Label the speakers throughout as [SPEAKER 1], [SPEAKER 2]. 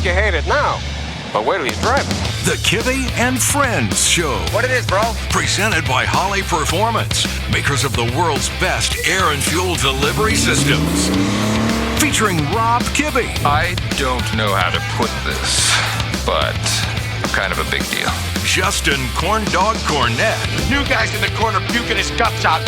[SPEAKER 1] you hate it now, but wait till you drive it.
[SPEAKER 2] The Kibbe and Friends Show.
[SPEAKER 1] What it is, bro?
[SPEAKER 2] Presented by Holley Performance, makers of the world's best air and fuel delivery systems. Featuring Rob Kibbe.
[SPEAKER 3] I don't know how to put this, but kind of a big deal.
[SPEAKER 2] Justin Corn Dog Cornett.
[SPEAKER 1] New guy's in the corner puking his guts out.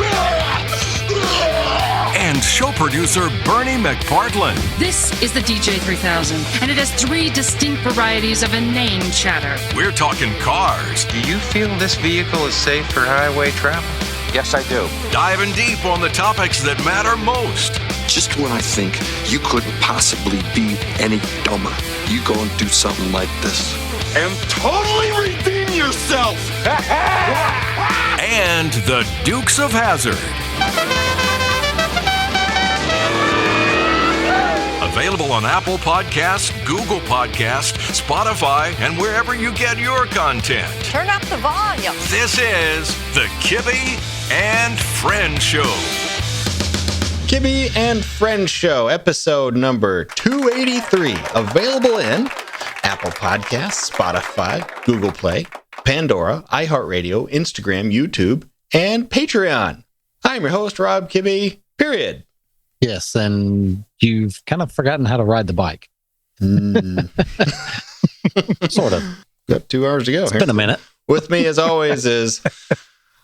[SPEAKER 2] And show producer Bernie McPartland.
[SPEAKER 4] This is the DJ 3000, and it has 3 distinct varieties of inane chatter.
[SPEAKER 2] We're talking cars.
[SPEAKER 3] Do you feel this vehicle is safe for highway travel?
[SPEAKER 1] Yes, I do.
[SPEAKER 2] Diving deep on the topics that matter most.
[SPEAKER 5] Just when I think you couldn't possibly be any dumber, you go and do something like this.
[SPEAKER 1] And totally redeem yourself.
[SPEAKER 2] And the Dukes of Hazzard. Available on Apple Podcasts, Google Podcasts, Spotify, and wherever you get your content.
[SPEAKER 6] Turn up the volume.
[SPEAKER 2] This is the Kibbe and Friends Show.
[SPEAKER 7] Kibbe and Friends Show, episode number 283. Available in Apple Podcasts, Spotify, Google Play, Pandora, iHeartRadio, Instagram, YouTube, and Patreon. I'm your host, Rob Kibbe, period.
[SPEAKER 8] Yes, and you've kind of forgotten how to ride the bike. Sort of.
[SPEAKER 7] Got 2 hours to go.
[SPEAKER 8] It's been a minute.
[SPEAKER 7] With me, as always, is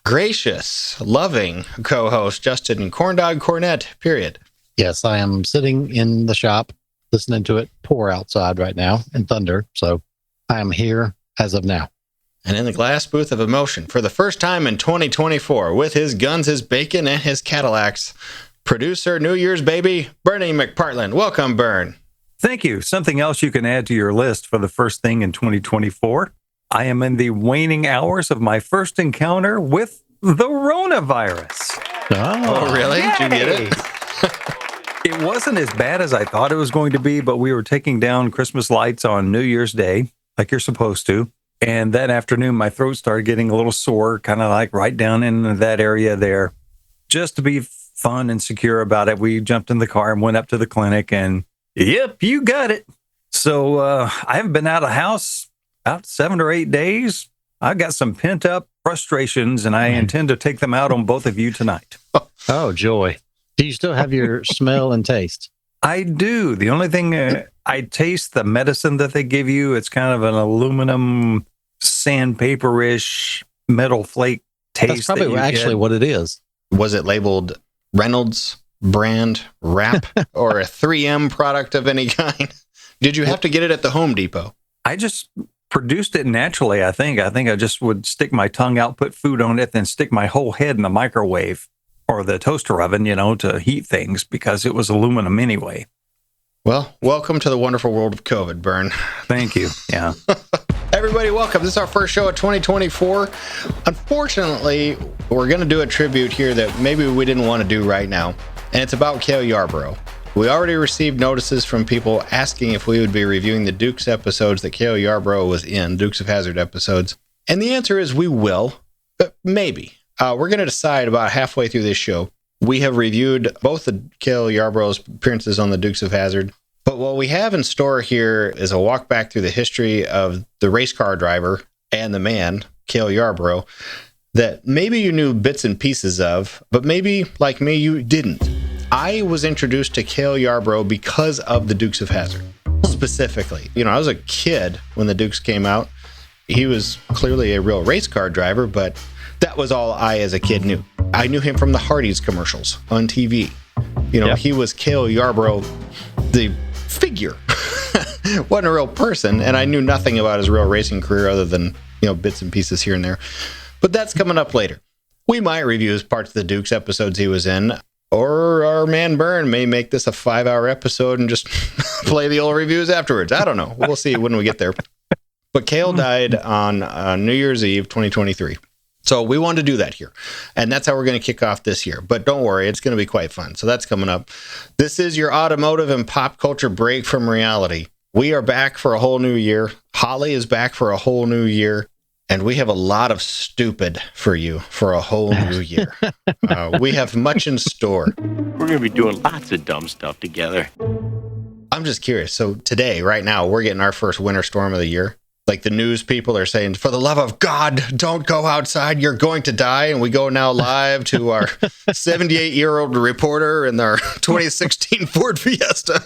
[SPEAKER 7] gracious, loving co-host Justin Corndog Cornett, period.
[SPEAKER 8] Yes, I am sitting in the shop listening to it pour outside right now in thunder, so I am here as of now.
[SPEAKER 7] And in the glass booth of emotion, for the first time in 2024, with his guns, his bacon, and his Cadillacs, producer New Year's baby, Bernie McPartland. Welcome, Bern.
[SPEAKER 9] Thank you. Something else you can add to your list for the first thing in 2024. I am in the waning hours of my first encounter with the coronavirus.
[SPEAKER 7] Oh really?
[SPEAKER 9] Yay!
[SPEAKER 7] Did you get it?
[SPEAKER 9] It wasn't as bad as I thought it was going to be, but we were taking down Christmas lights on New Year's Day, like you're supposed to. And that afternoon, my throat started getting a little sore, kind of like right down in that area there. Just to be fun and secure about it, we jumped in the car and went up to the clinic, and yep, you got it. So I haven't been out of the house about 7 or 8 days. I've got some pent up frustrations, and I intend to take them out on both of you tonight.
[SPEAKER 8] Oh, joy. Do you still have your smell and taste?
[SPEAKER 9] I do. The only thing I taste the medicine that they give you. It's kind of an aluminum sandpaper-ish metal flake taste.
[SPEAKER 8] That's probably actually what it is.
[SPEAKER 7] Was it labeled Reynolds brand wrap or a 3M product of any kind? Did you have to get it at the Home Depot?
[SPEAKER 9] I just produced it naturally, I think. I just would stick my tongue out, put food on it, then stick my whole head in the microwave or the toaster oven, to heat things because it was aluminum anyway.
[SPEAKER 7] Well, welcome to the wonderful world of COVID, Bern.
[SPEAKER 9] Thank you. Yeah.
[SPEAKER 7] Everybody, welcome. This is our first show of 2024. Unfortunately, we're going to do a tribute here that maybe we didn't want to do right now, and it's about Cale Yarborough. We already received notices from people asking if we would be reviewing the Dukes episodes that Cale Yarborough was in, Dukes of Hazzard episodes, and the answer is we will, but maybe. We're going to decide about halfway through this show. We have reviewed both the Cale Yarborough's appearances on the Dukes of Hazzard, but what we have in store here is a walk back through the history of the race car driver and the man, Cale Yarborough, that maybe you knew bits and pieces of, but maybe, like me, you didn't. I was introduced to Cale Yarborough because of the Dukes of Hazzard, specifically. I was a kid when the Dukes came out. He was clearly a real race car driver, but that was all I, as a kid, knew. I knew him from the Hardee's commercials on TV. Yep. He was Cale Yarborough, the figure. Wasn't a real person, and I knew nothing about his real racing career other than, bits and pieces here and there. But that's coming up later. We might review parts of the Dukes episodes he was in, or our man Bern may make this a 5-hour episode and just play the old reviews afterwards. I don't know. We'll see when we get there. But Cale died on New Year's Eve, 2023. So we wanted to do that here. And that's how we're going to kick off this year. But don't worry, it's going to be quite fun. So that's coming up. This is your automotive and pop culture break from reality. We are back for a whole new year. Holley is back for a whole new year. And we have a lot of stupid for you for a whole new year. We have much in store.
[SPEAKER 10] We're going to be doing lots of dumb stuff together.
[SPEAKER 7] I'm just curious. So today, right now, we're getting our first winter storm of the year. Like the news people are saying, for the love of God, don't go outside. You're going to die. And we go now live to our 78-year-old reporter in our 2016 Ford Fiesta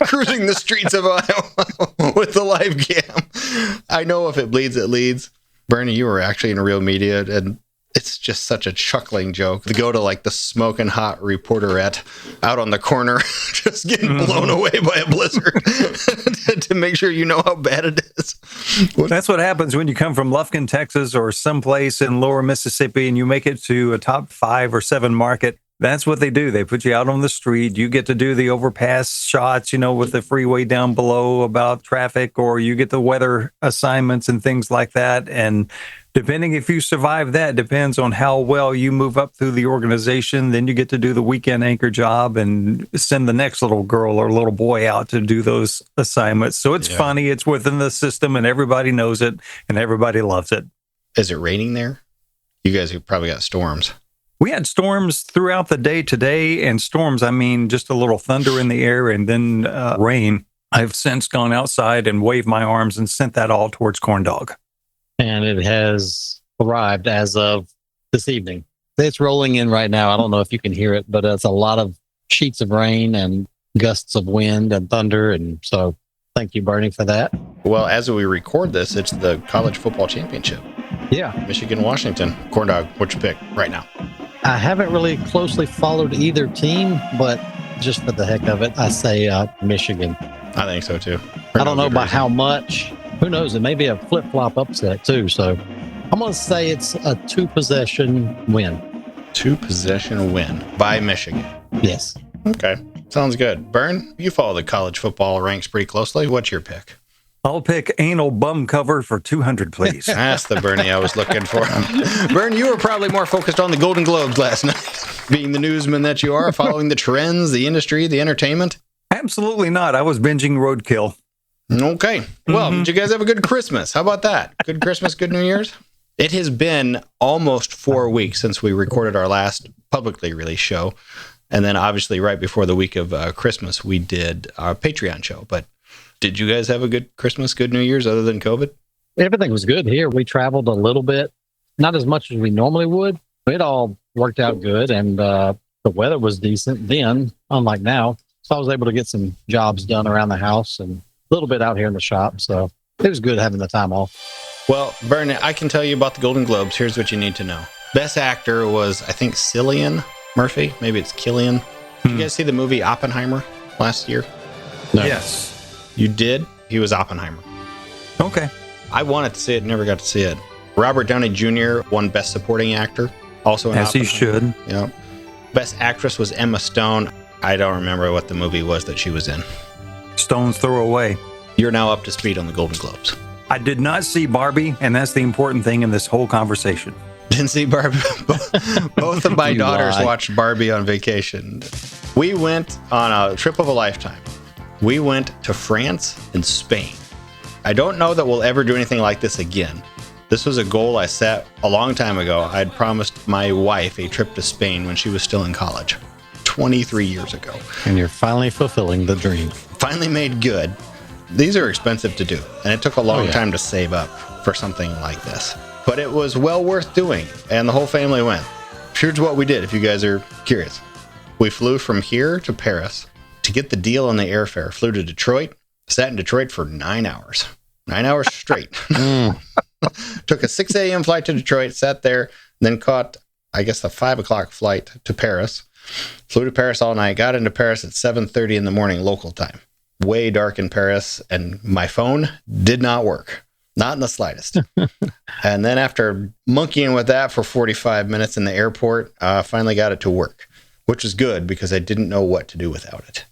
[SPEAKER 7] cruising the streets of Iowa with the live cam. I know if it bleeds, it leads. Bernie, you were actually in real media, and it's just such a chuckling joke to go to like the smoking hot reporterette out on the corner, just getting blown away by a blizzard to make sure you know how bad it is.
[SPEAKER 9] That's what happens when you come from Lufkin, Texas, or someplace in lower Mississippi, and you make it to a top 5 or 7 market. That's what they do. They put you out on the street. You get to do the overpass shots, with the freeway down below about traffic, or you get the weather assignments and things like that. And depending if you survive that, depends on how well you move up through the organization. Then you get to do the weekend anchor job and send the next little girl or little boy out to do those assignments. So it's funny. It's within the system, and everybody knows it, and everybody loves it.
[SPEAKER 7] Is it raining there? You guys have probably got storms.
[SPEAKER 9] We had storms throughout the day today, and storms, I mean, just a little thunder in the air and then rain. I've since gone outside and waved my arms and sent that all towards Corn Dog.
[SPEAKER 8] And it has arrived as of this evening. It's rolling in right now. I don't know if you can hear it, but it's a lot of sheets of rain and gusts of wind and thunder. And so thank you, Bernie, for that.
[SPEAKER 7] Well, as we record this, it's the college football championship.
[SPEAKER 8] Yeah.
[SPEAKER 7] Michigan, Washington. Corn Dog, what's your pick right now?
[SPEAKER 8] I haven't really closely followed either team, but just for the heck of it, I say Michigan.
[SPEAKER 7] I think so, too.
[SPEAKER 8] I don't know by how much. Who knows? It may be a flip-flop upset, too. So I'm going to say it's a 2-possession win.
[SPEAKER 7] 2-possession win by Michigan.
[SPEAKER 8] Yes.
[SPEAKER 7] Okay. Sounds good. Bern, you follow the college football ranks pretty closely. What's your pick?
[SPEAKER 9] I'll pick anal bum cover for 200, please.
[SPEAKER 7] That's the Bernie I was looking for. Bern, you were probably more focused on the Golden Globes last night, being the newsman that you are, following the trends, the industry, the entertainment.
[SPEAKER 9] Absolutely not. I was binging Roadkill.
[SPEAKER 7] Okay. Well, did you guys have a good Christmas? How about that? Good Christmas, good New Year's? It has been almost 4 weeks since we recorded our last publicly released show. And then obviously right before the week of Christmas, we did our Patreon show. But did you guys have a good Christmas, good New Year's other than COVID?
[SPEAKER 8] Everything was good here. We traveled a little bit, not as much as we normally would. It all worked out good, and the weather was decent then, unlike now. So I was able to get some jobs done around the house and a little bit out here in the shop. So it was good having the time off.
[SPEAKER 7] Well, Bernie, I can tell you about the Golden Globes. Here's what you need to know. Best actor was, I think, Cillian Murphy. Maybe it's Killian. Did you guys see the movie Oppenheimer last year?
[SPEAKER 8] No.
[SPEAKER 9] Yes.
[SPEAKER 7] You did? He was Oppenheimer.
[SPEAKER 9] Okay.
[SPEAKER 7] I wanted to see it, never got to see it. Robert Downey Jr. won Best Supporting Actor, also in
[SPEAKER 9] As he should.
[SPEAKER 7] Yeah. Best Actress was Emma Stone. I don't remember what the movie was that she was in.
[SPEAKER 9] Stone's throw away.
[SPEAKER 7] You're now up to speed on the Golden Globes.
[SPEAKER 9] I did not see Barbie, and that's the important thing in this whole conversation.
[SPEAKER 7] Didn't see Barbie. Both of my
[SPEAKER 8] You
[SPEAKER 7] daughters
[SPEAKER 8] lie.
[SPEAKER 7] watched Barbie on vacation. We went on a trip of a lifetime. We went to France and Spain. I don't know that we'll ever do anything like this again. This was a goal I set a long time ago. I had promised my wife a trip to Spain when she was still in college, 23 years ago.
[SPEAKER 8] And you're finally fulfilling the dream.
[SPEAKER 7] Finally made good. These are expensive to do, and it took a long time to save up for something like this. But it was well worth doing, and the whole family went. Here's what we did, if you guys are curious. We flew from here to Paris to get the deal on the airfare. Flew to Detroit, sat in Detroit for 9 hours. 9 hours straight. Took a 6 a.m. flight to Detroit, sat there, then caught, I guess, the 5 o'clock flight to Paris. Flew to Paris all night, got into Paris at 7:30 in the morning local time. Way dark in Paris, and my phone did not work. Not in the slightest. And then after monkeying with that for 45 minutes in the airport, finally got it to work, which is good because I didn't know what to do without it.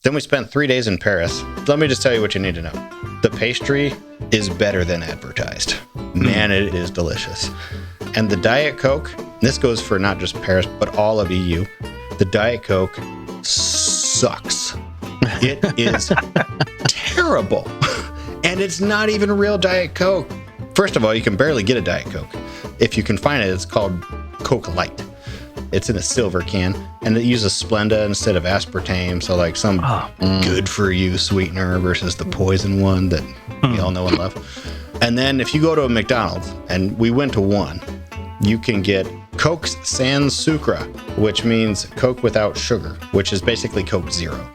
[SPEAKER 7] Then we spent 3 days in Paris. Let me just tell you what you need to know. The pastry is better than advertised. Man, it is delicious. And the Diet Coke, this goes for not just Paris, but all of EU. The Diet Coke sucks. It is terrible. And it's not even real Diet Coke. First of all, you can barely get a Diet Coke. If you can find it, it's called Coke Light. It's in a silver can, and it uses Splenda instead of aspartame. So like some good for you sweetener versus the poison one that we all know and love. And then if you go to a McDonald's, and we went to one, you can get Coke's Sans Sucre, which means Coke without sugar, which is basically Coke Zero.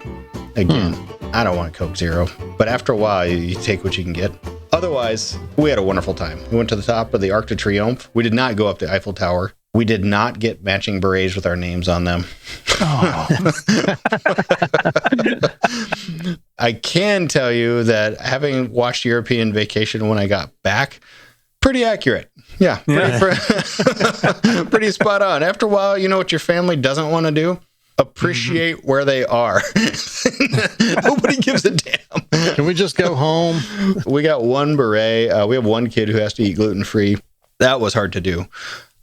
[SPEAKER 7] Again, I don't want Coke Zero, but after a while, you take what you can get. Otherwise, we had a wonderful time. We went to the top of the Arc de Triomphe. We did not go up the Eiffel Tower. We did not get matching berets with our names on them. I can tell you that having watched European Vacation when I got back, pretty accurate. Yeah. Pretty spot on. After a while, you know what your family doesn't want to do? Appreciate where they are. Nobody gives a damn.
[SPEAKER 8] Can we just go home?
[SPEAKER 7] We got one beret. We have one kid who has to eat gluten-free. That was hard to do.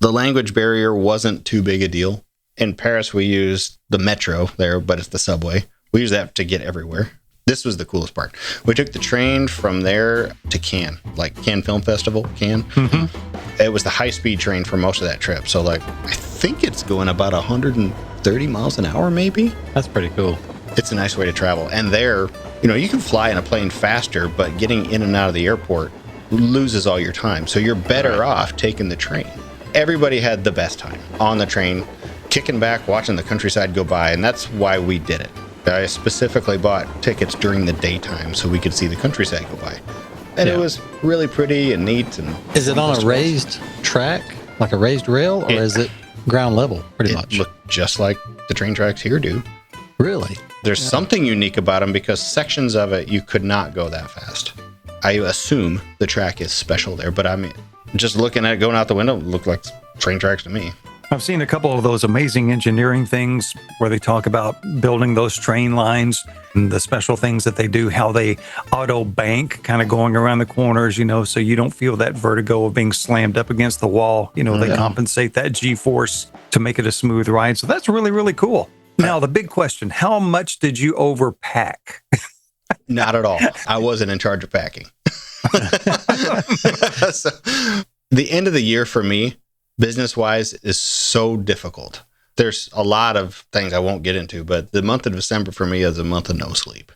[SPEAKER 7] The language barrier wasn't too big a deal. In Paris, we used the metro there, but it's the subway. We use that to get everywhere. This was the coolest part. We took the train from there to Cannes, like Cannes Film Festival, Cannes. Mm-hmm. It was the high-speed train for most of that trip. So, like, I think it's going about 130 miles an hour, maybe.
[SPEAKER 8] That's pretty cool.
[SPEAKER 7] It's a nice way to travel. And there, you know, you can fly in a plane faster, but getting in and out of the airport loses all your time. So you're better off taking the train. Everybody had the best time on the train, kicking back, watching the countryside go by. And that's why we did it. I specifically bought tickets during the daytime so we could see the countryside go by. And it was really pretty and neat. And
[SPEAKER 8] is it on a raised track, like a raised rail, or is it ground level, pretty much?
[SPEAKER 7] It looked just like the train tracks here do.
[SPEAKER 8] Really?
[SPEAKER 7] There's something unique about them because sections of it, you could not go that fast. I assume the track is special there, but I mean, just looking at it going out the window, it looked like train tracks to me.
[SPEAKER 9] I've seen a couple of those amazing engineering things where they talk about building those train lines and the special things that they do, how they auto bank kind of going around the corners, you know, so you don't feel that vertigo of being slammed up against the wall. You know, they compensate that G-force to make it a smooth ride. So that's really, really cool. Now, the big question, how much did you overpack?
[SPEAKER 7] Not at all. I wasn't in charge of packing. So, the end of the year for me, business-wise, is so difficult. There's a lot of things I won't get into, but the month of December for me is a month of no sleep.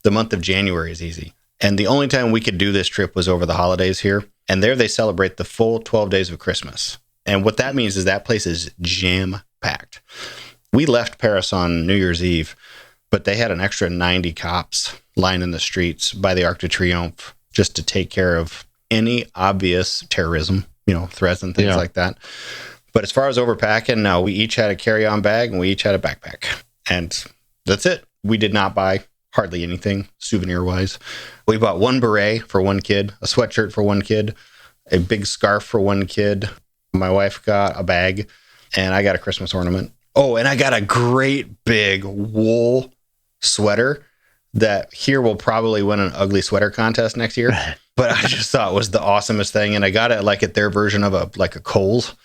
[SPEAKER 7] The month of January is easy. And the only time we could do this trip was over the holidays here. And there they celebrate the full 12 days of Christmas. And what that means is that place is jam-packed. We left Paris on New Year's Eve, but they had an extra 90 cops lining the streets by the Arc de Triomphe just to take care of any obvious terrorism, you know, threats and things like that. But as far as overpacking, no, we each had a carry-on bag and we each had a backpack. And that's it. We did not buy hardly anything souvenir-wise. We bought one beret for one kid, a sweatshirt for one kid, a big scarf for one kid. My wife got a bag, and I got a Christmas ornament. Oh, and I got a great big wool sweater that here will probably win an ugly sweater contest next year. But I just thought it was the awesomest thing. And I got it like at their version of a Kohl's.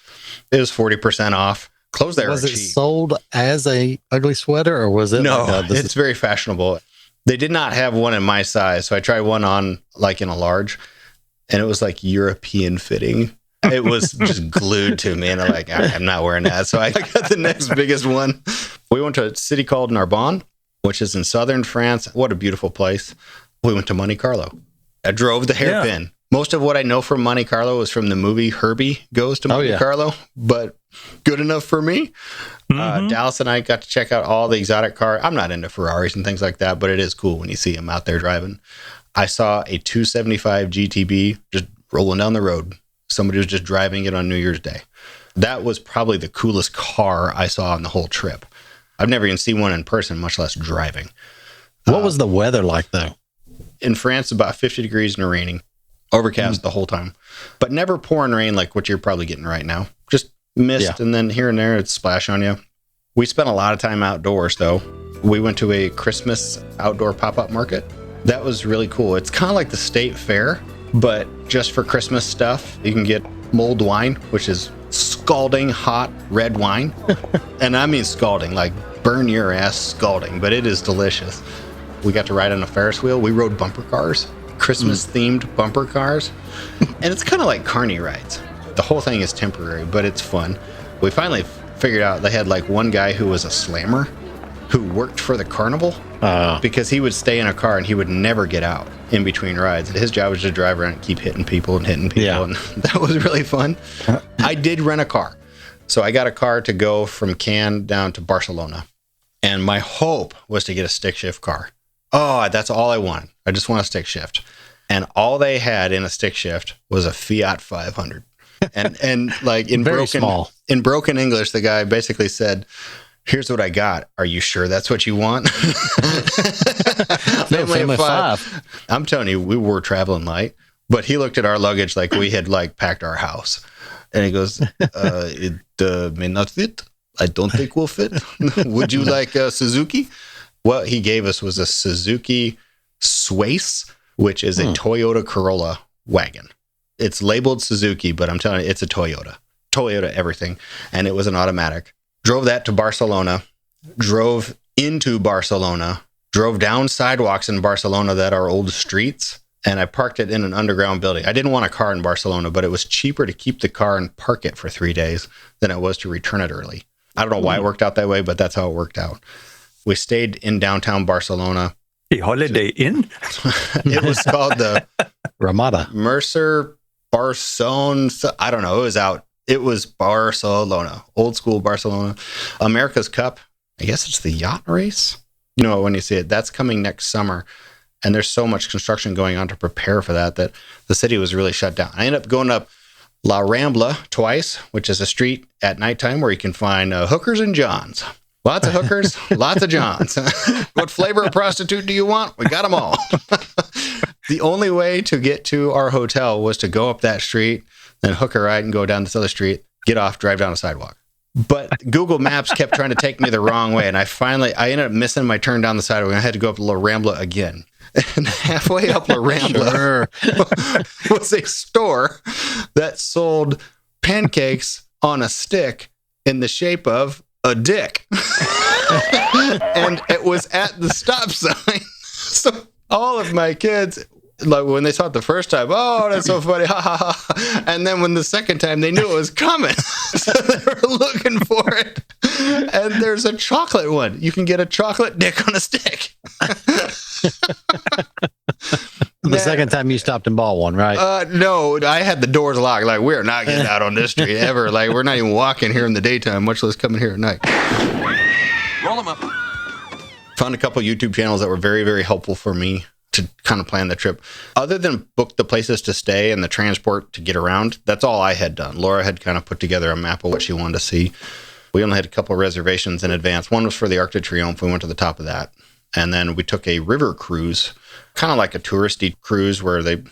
[SPEAKER 7] It was 40% off. Clothes there
[SPEAKER 8] was
[SPEAKER 7] are
[SPEAKER 8] it
[SPEAKER 7] cheap.
[SPEAKER 8] Sold as a ugly sweater, or was it?
[SPEAKER 7] No, it's very fashionable. They did not have one in my size. So I tried one on like in a large, and it was like European fitting. It was just glued to me, and I'm like, I'm not wearing that. So I got the next biggest one. We went to a city called Narbonne, which is in southern France. What a beautiful place. We went to Monte Carlo. I drove the hairpin. Yeah. Most of what I know from Monte Carlo is from the movie Herbie Goes to Monte Carlo, but good enough for me. Dallas and I got to check out all the exotic cars. I'm not into Ferraris and things like that, but it is cool when you see them out there driving. I saw a 275 GTB just rolling down the road. Somebody was just driving it on New Year's Day. That was probably the coolest car I saw on the whole trip. I've never even seen one in person, much less driving.
[SPEAKER 8] What was the weather like, though?
[SPEAKER 7] In France, about 50 degrees and raining. Overcast the whole time. But never pouring rain like what you're probably getting right now. Just mist, and then here and there, it'd splash on you. We spent a lot of time outdoors, though. We went to a Christmas outdoor pop-up market. That was really cool. It's kind of like the state fair, but just for Christmas stuff. You can get mulled wine, which is scalding hot red wine. And I mean scalding, like burn your ass scalding, but it is delicious. We got to ride on a Ferris wheel. We rode bumper cars, Christmas-themed bumper cars. And it's kind of like carny rides. The whole thing is temporary, but it's fun. We finally figured out they had like one guy who was a slammer who worked for the carnival because he would stay in a car and he would never get out in between rides. His job was to drive around and keep hitting people. And that was really fun. I did rent a car. So I got a car to go from Cannes down to Barcelona. And my hope was to get a stick shift car. Oh, that's all I wanted. I just want a stick shift. And all they had in a stick shift was a Fiat 500. And like in broken English, the guy basically said, "Here's what I got. Are you sure that's what you want?" Family of five. I'm telling you, we were traveling light, but he looked at our luggage like we had like packed our house. And he goes, "It may not fit. I don't think we'll fit. Would you like a Suzuki?" What he gave us was a Suzuki Swace, which is a Toyota Corolla wagon. It's labeled Suzuki, but I'm telling you, it's a Toyota everything. And it was an automatic. Drove that to Barcelona, drove into Barcelona, drove down sidewalks in Barcelona that are old streets, and I parked it in an underground building. I didn't want a car in Barcelona, but it was cheaper to keep the car and park it for 3 days than it was to return it early. I don't know why it worked out that way, but that's how it worked out. We stayed in downtown Barcelona.
[SPEAKER 9] The Holiday Inn?
[SPEAKER 7] It was called the
[SPEAKER 8] Ramada.
[SPEAKER 7] Mercer Barcelona. I don't know. It was Barcelona, old school Barcelona. America's Cup. I guess it's the yacht race. You know, when you see it, that's coming next summer. And there's so much construction going on to prepare for that the city was really shut down. I ended up going up La Rambla twice, which is a street at nighttime where you can find hookers and johns. Lots of hookers, lots of johns. What flavor of prostitute do you want? We got them all. The only way to get to our hotel was to go up that street, then hook a ride and go down this other street, get off, drive down a sidewalk. But Google Maps kept trying to take me the wrong way. And I ended up missing my turn down the sidewalk. And I had to go up La Rambla again. And halfway up La Rambla was a store that sold pancakes on a stick in the shape of a dick. And it was at the stop sign. So all of my kids, like when they saw it the first time, "Oh, that's so funny, ha ha ha." And then when the second time, they knew it was coming. So they were looking for it. And there's a chocolate one. You can get a chocolate dick on a stick.
[SPEAKER 8] The second time you stopped and bought one, right?
[SPEAKER 7] No, I had the doors locked. Like, we're not getting out on this street ever. Like, we're not even walking here in the daytime, much less coming here at night.
[SPEAKER 1] Roll them up.
[SPEAKER 7] Found a couple YouTube channels that were very, very helpful for me to kind of plan the trip. Other than book the places to stay and the transport to get around, that's all I had done. Laura had kind of put together a map of what she wanted to see. We only had a couple of reservations in advance. One was for the Arc de Triomphe. We went to the top of that. And then we took a river cruise, kind of like a touristy cruise where they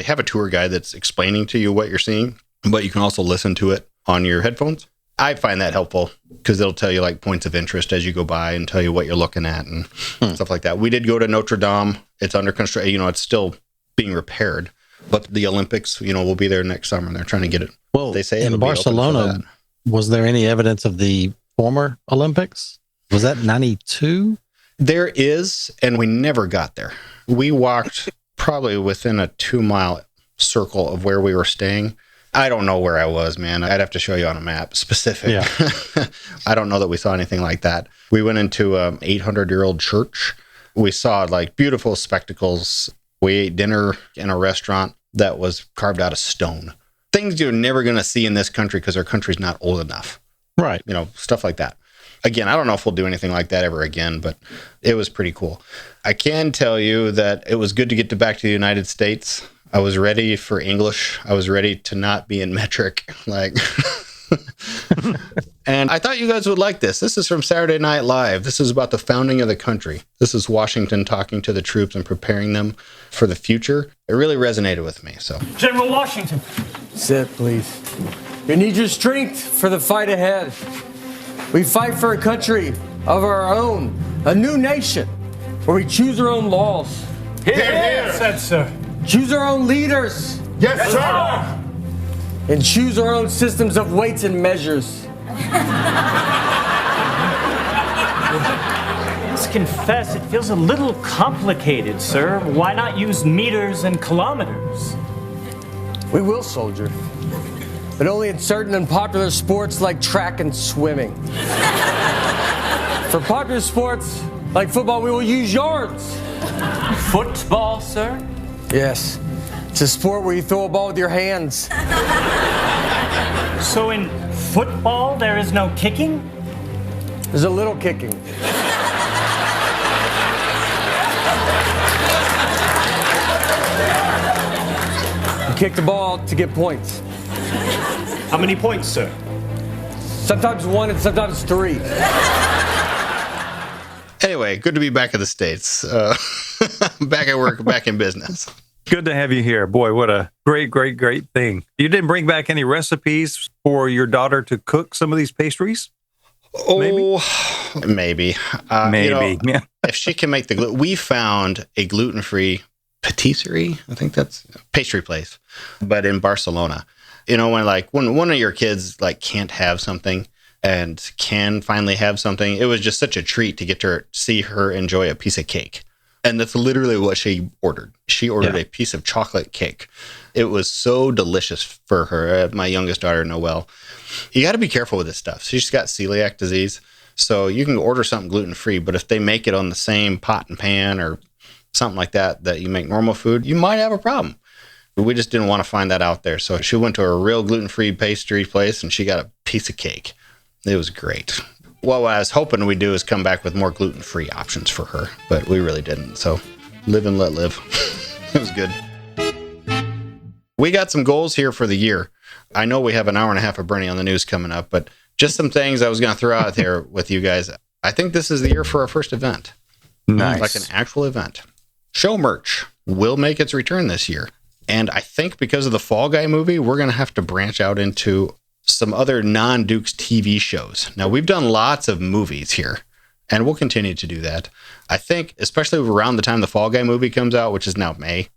[SPEAKER 7] have a tour guide that's explaining to you what you're seeing, but you can also listen to it on your headphones. I find that helpful because it'll tell you like points of interest as you go by and tell you what you're looking at and stuff like that. We did go to Notre Dame. It's under construction. You know, it's still being repaired, but the Olympics, you know, will be there next summer. They're trying to get it.
[SPEAKER 8] Well,
[SPEAKER 7] they say
[SPEAKER 8] in Barcelona, was there any evidence of the former Olympics? Was that 92?
[SPEAKER 7] There is, and we never got there. We walked probably within a 2-mile circle of where we were staying. I don't know where I was, man. I'd have to show you on a map specific. Yeah. I don't know that we saw anything like that. We went into an 800-year-old church. We saw like beautiful spectacles. We ate dinner in a restaurant that was carved out of stone. Things you're never going to see in this country because our country's not old enough.
[SPEAKER 8] Right.
[SPEAKER 7] You know, stuff like that. Again, I don't know if we'll do anything like that ever again, but it was pretty cool. I can tell you that it was good to get back to the United States. I was ready for English. I was ready to not be in metric. And I thought you guys would like this. This is from Saturday Night Live. This is about the founding of the country. This is Washington talking to the troops and preparing them for the future. It really resonated with me. So,
[SPEAKER 6] General Washington.
[SPEAKER 10] Sit, please. You need your strength for the fight ahead. We fight for a country of our own, a new nation, where we choose our own laws.
[SPEAKER 6] Here, here, said sir.
[SPEAKER 10] Choose our own leaders.
[SPEAKER 6] Yes, sir.
[SPEAKER 10] And choose our own systems of weights and measures.
[SPEAKER 6] Let's confess, it feels a little complicated, sir. Why not use meters and kilometers?
[SPEAKER 10] We will, soldier. but only in certain unpopular sports like track and swimming. For popular sports like football, we will use yards.
[SPEAKER 6] Football, sir?
[SPEAKER 10] Yes, it's a sport where you throw a ball with your hands.
[SPEAKER 6] So in football, there is no kicking?
[SPEAKER 10] There's a little kicking. You kick the ball to get points.
[SPEAKER 6] How many points, sir?
[SPEAKER 10] Sometimes 1 and sometimes 3.
[SPEAKER 7] Anyway, good to be back in the States. Back at work, back in business.
[SPEAKER 9] Good to have you here. Boy, what a great thing. You didn't bring back any recipes for your daughter to cook some of these pastries?
[SPEAKER 7] Maybe.
[SPEAKER 9] Maybe.
[SPEAKER 7] Yeah. If she can make we found a gluten-free patisserie, I think that's a pastry place, but in Barcelona. When one of your kids can't have something and can finally have something, it was just such a treat to get to see her enjoy a piece of cake. And that's literally what she ordered. She ordered a piece of chocolate cake. It was so delicious for her. My youngest daughter, Noelle. You got to be careful with this stuff. She's got celiac disease. So you can order something gluten-free, but if they make it on the same pot and pan or something like that you make normal food, you might have a problem. But we just didn't want to find that out there. So she went to a real gluten-free pastry place and she got a piece of cake. It was great. What I was hoping we'd do is come back with more gluten-free options for her, but we really didn't. So live and let live. It was good. We got some goals here for the year. I know we have an hour and a half of Bernie on the news coming up, but just some things I was going to throw out there with you guys. I think this is the year for our first event.
[SPEAKER 9] Nice.
[SPEAKER 7] Like an actual event. Show merch will make its return this year. And I think because of the Fall Guy movie, we're going to have to branch out into some other non-Dukes TV shows. Now, we've done lots of movies here, and we'll continue to do that. I think, especially around the time the Fall Guy movie comes out, which is now May,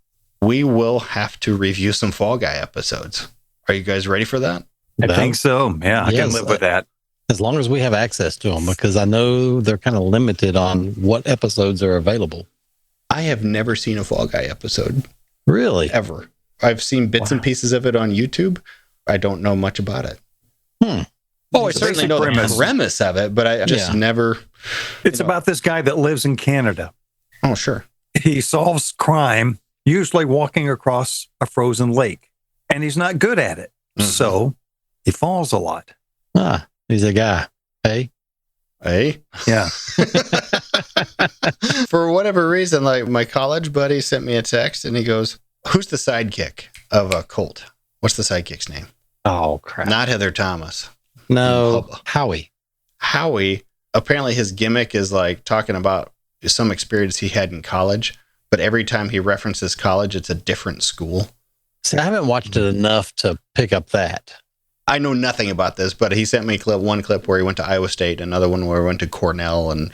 [SPEAKER 7] we will have to review some Fall Guy episodes. Are you guys ready for that?
[SPEAKER 9] I think so. Yeah, I can live with that.
[SPEAKER 8] As long as we have access to them, because I know they're kind of limited on what episodes are available.
[SPEAKER 7] I have never seen a Fall Guy episode.
[SPEAKER 8] Really?
[SPEAKER 7] Ever. I've seen bits and pieces of it on YouTube. I don't know much about it. Oh, I certainly know the premise of it, but I just never...
[SPEAKER 9] It's about this guy that lives in Canada.
[SPEAKER 7] Oh, sure.
[SPEAKER 9] He solves crime, usually walking across a frozen lake, and he's not good at it. Mm-hmm. So he falls a lot.
[SPEAKER 8] He's a guy. Hey?
[SPEAKER 9] Yeah.
[SPEAKER 7] For whatever reason, my college buddy sent me a text and he goes, "Who's the sidekick of a Colt? What's the sidekick's name?"
[SPEAKER 8] Oh, crap.
[SPEAKER 7] Not Heather Thomas.
[SPEAKER 8] No, Howie.
[SPEAKER 7] Howie, apparently his gimmick is talking about some experience he had in college, but every time he references college, it's a different school.
[SPEAKER 8] See, I haven't watched it enough to pick up that.
[SPEAKER 7] I know nothing about this, but he sent me one clip where he went to Iowa State, another one where he went to Cornell, and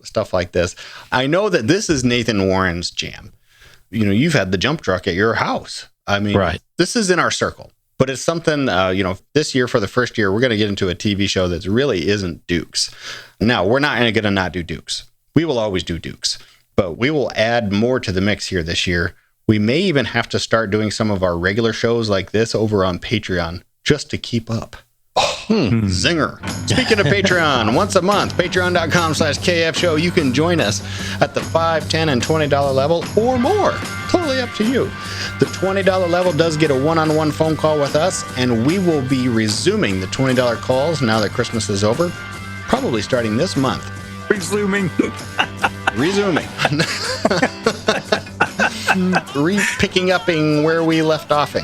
[SPEAKER 7] stuff like this. I know that this is Nathan Warren's jam. You've had the jump truck at your house. I mean, right. This is in our circle, but it's something, this year for the first year, we're going to get into a TV show that really isn't Dukes. Now, we're not going to not do Dukes. We will always do Dukes, but we will add more to the mix here this year. We may even have to start doing some of our regular shows like this over on Patreon just to keep up. Zinger. Speaking of Patreon, once a month, patreon.com/KF Show, you can join us at the $5, $10, and $20 level or more. Totally up to you. The $20 level does get a one-on-one phone call with us, and we will be resuming the $20 calls now that Christmas is over, probably starting this month.
[SPEAKER 9] Resuming.
[SPEAKER 7] Picking up where we left off.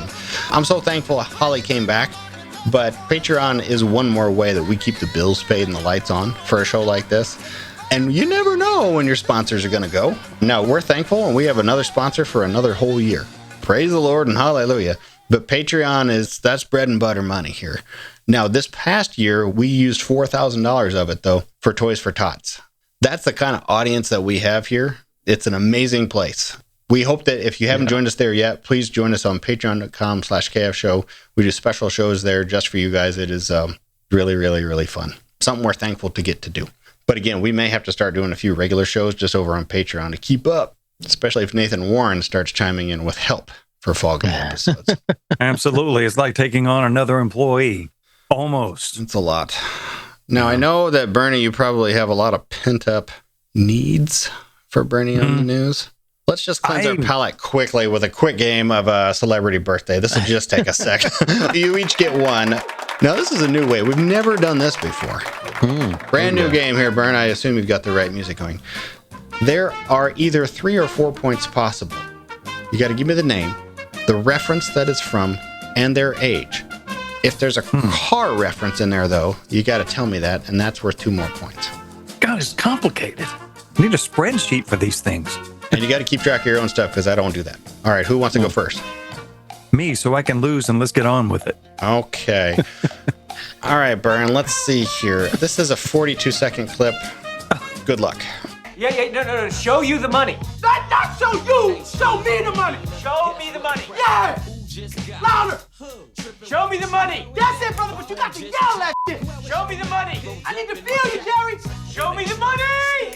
[SPEAKER 7] I'm so thankful Holley came back, but Patreon is one more way that we keep the bills paid and the lights on for a show like this. And you never know when your sponsors are going to go. Now, we're thankful, and we have another sponsor for another whole year. Praise the Lord and hallelujah. But Patreon that's bread and butter money here. Now, this past year, we used $4,000 of it, though, for Toys for Tots. That's the kind of audience that we have here. It's an amazing place. We hope that if you haven't joined us there yet, please join us on patreon.com/KF Show. We do special shows there just for you guys. It is really, really, really fun. Something we're thankful to get to do. But again, we may have to start doing a few regular shows just over on Patreon to keep up, especially if Nathan Warren starts chiming in with help. for fall game episodes.
[SPEAKER 9] Absolutely. It's like taking on another employee. Almost.
[SPEAKER 7] It's a lot. Now, I know that, Bernie, you probably have a lot of pent-up needs for Bernie on the news. Let's just cleanse our palate quickly with a quick game of a celebrity birthday. This will just take a second. You each get one. Now, this is a new way. We've never done this before. Brand new game here, Bern. I assume you've got the right music going. There are either 3 or 4 points possible. You got to give me the name, the reference that it's from, and their age. If there's a car reference in there, though, you got to tell me that, and that's worth 2 more points.
[SPEAKER 9] God, it's complicated. I need a spreadsheet for these things.
[SPEAKER 7] And you got to keep track of your own stuff because I don't do that. All right, who wants to go first?
[SPEAKER 9] Me, so I can lose, and let's get on with it.
[SPEAKER 7] Okay. All right, Bern, let's see here. This is a 42-second clip. Good luck.
[SPEAKER 11] Yeah, no. Show you the money. Not show you. Show me the money. Show me the money. Yeah. Louder. Show me the money. That's it, brother, but you got to yell that shit. Show me the money. I need to feel you, Jerry. Show me the money.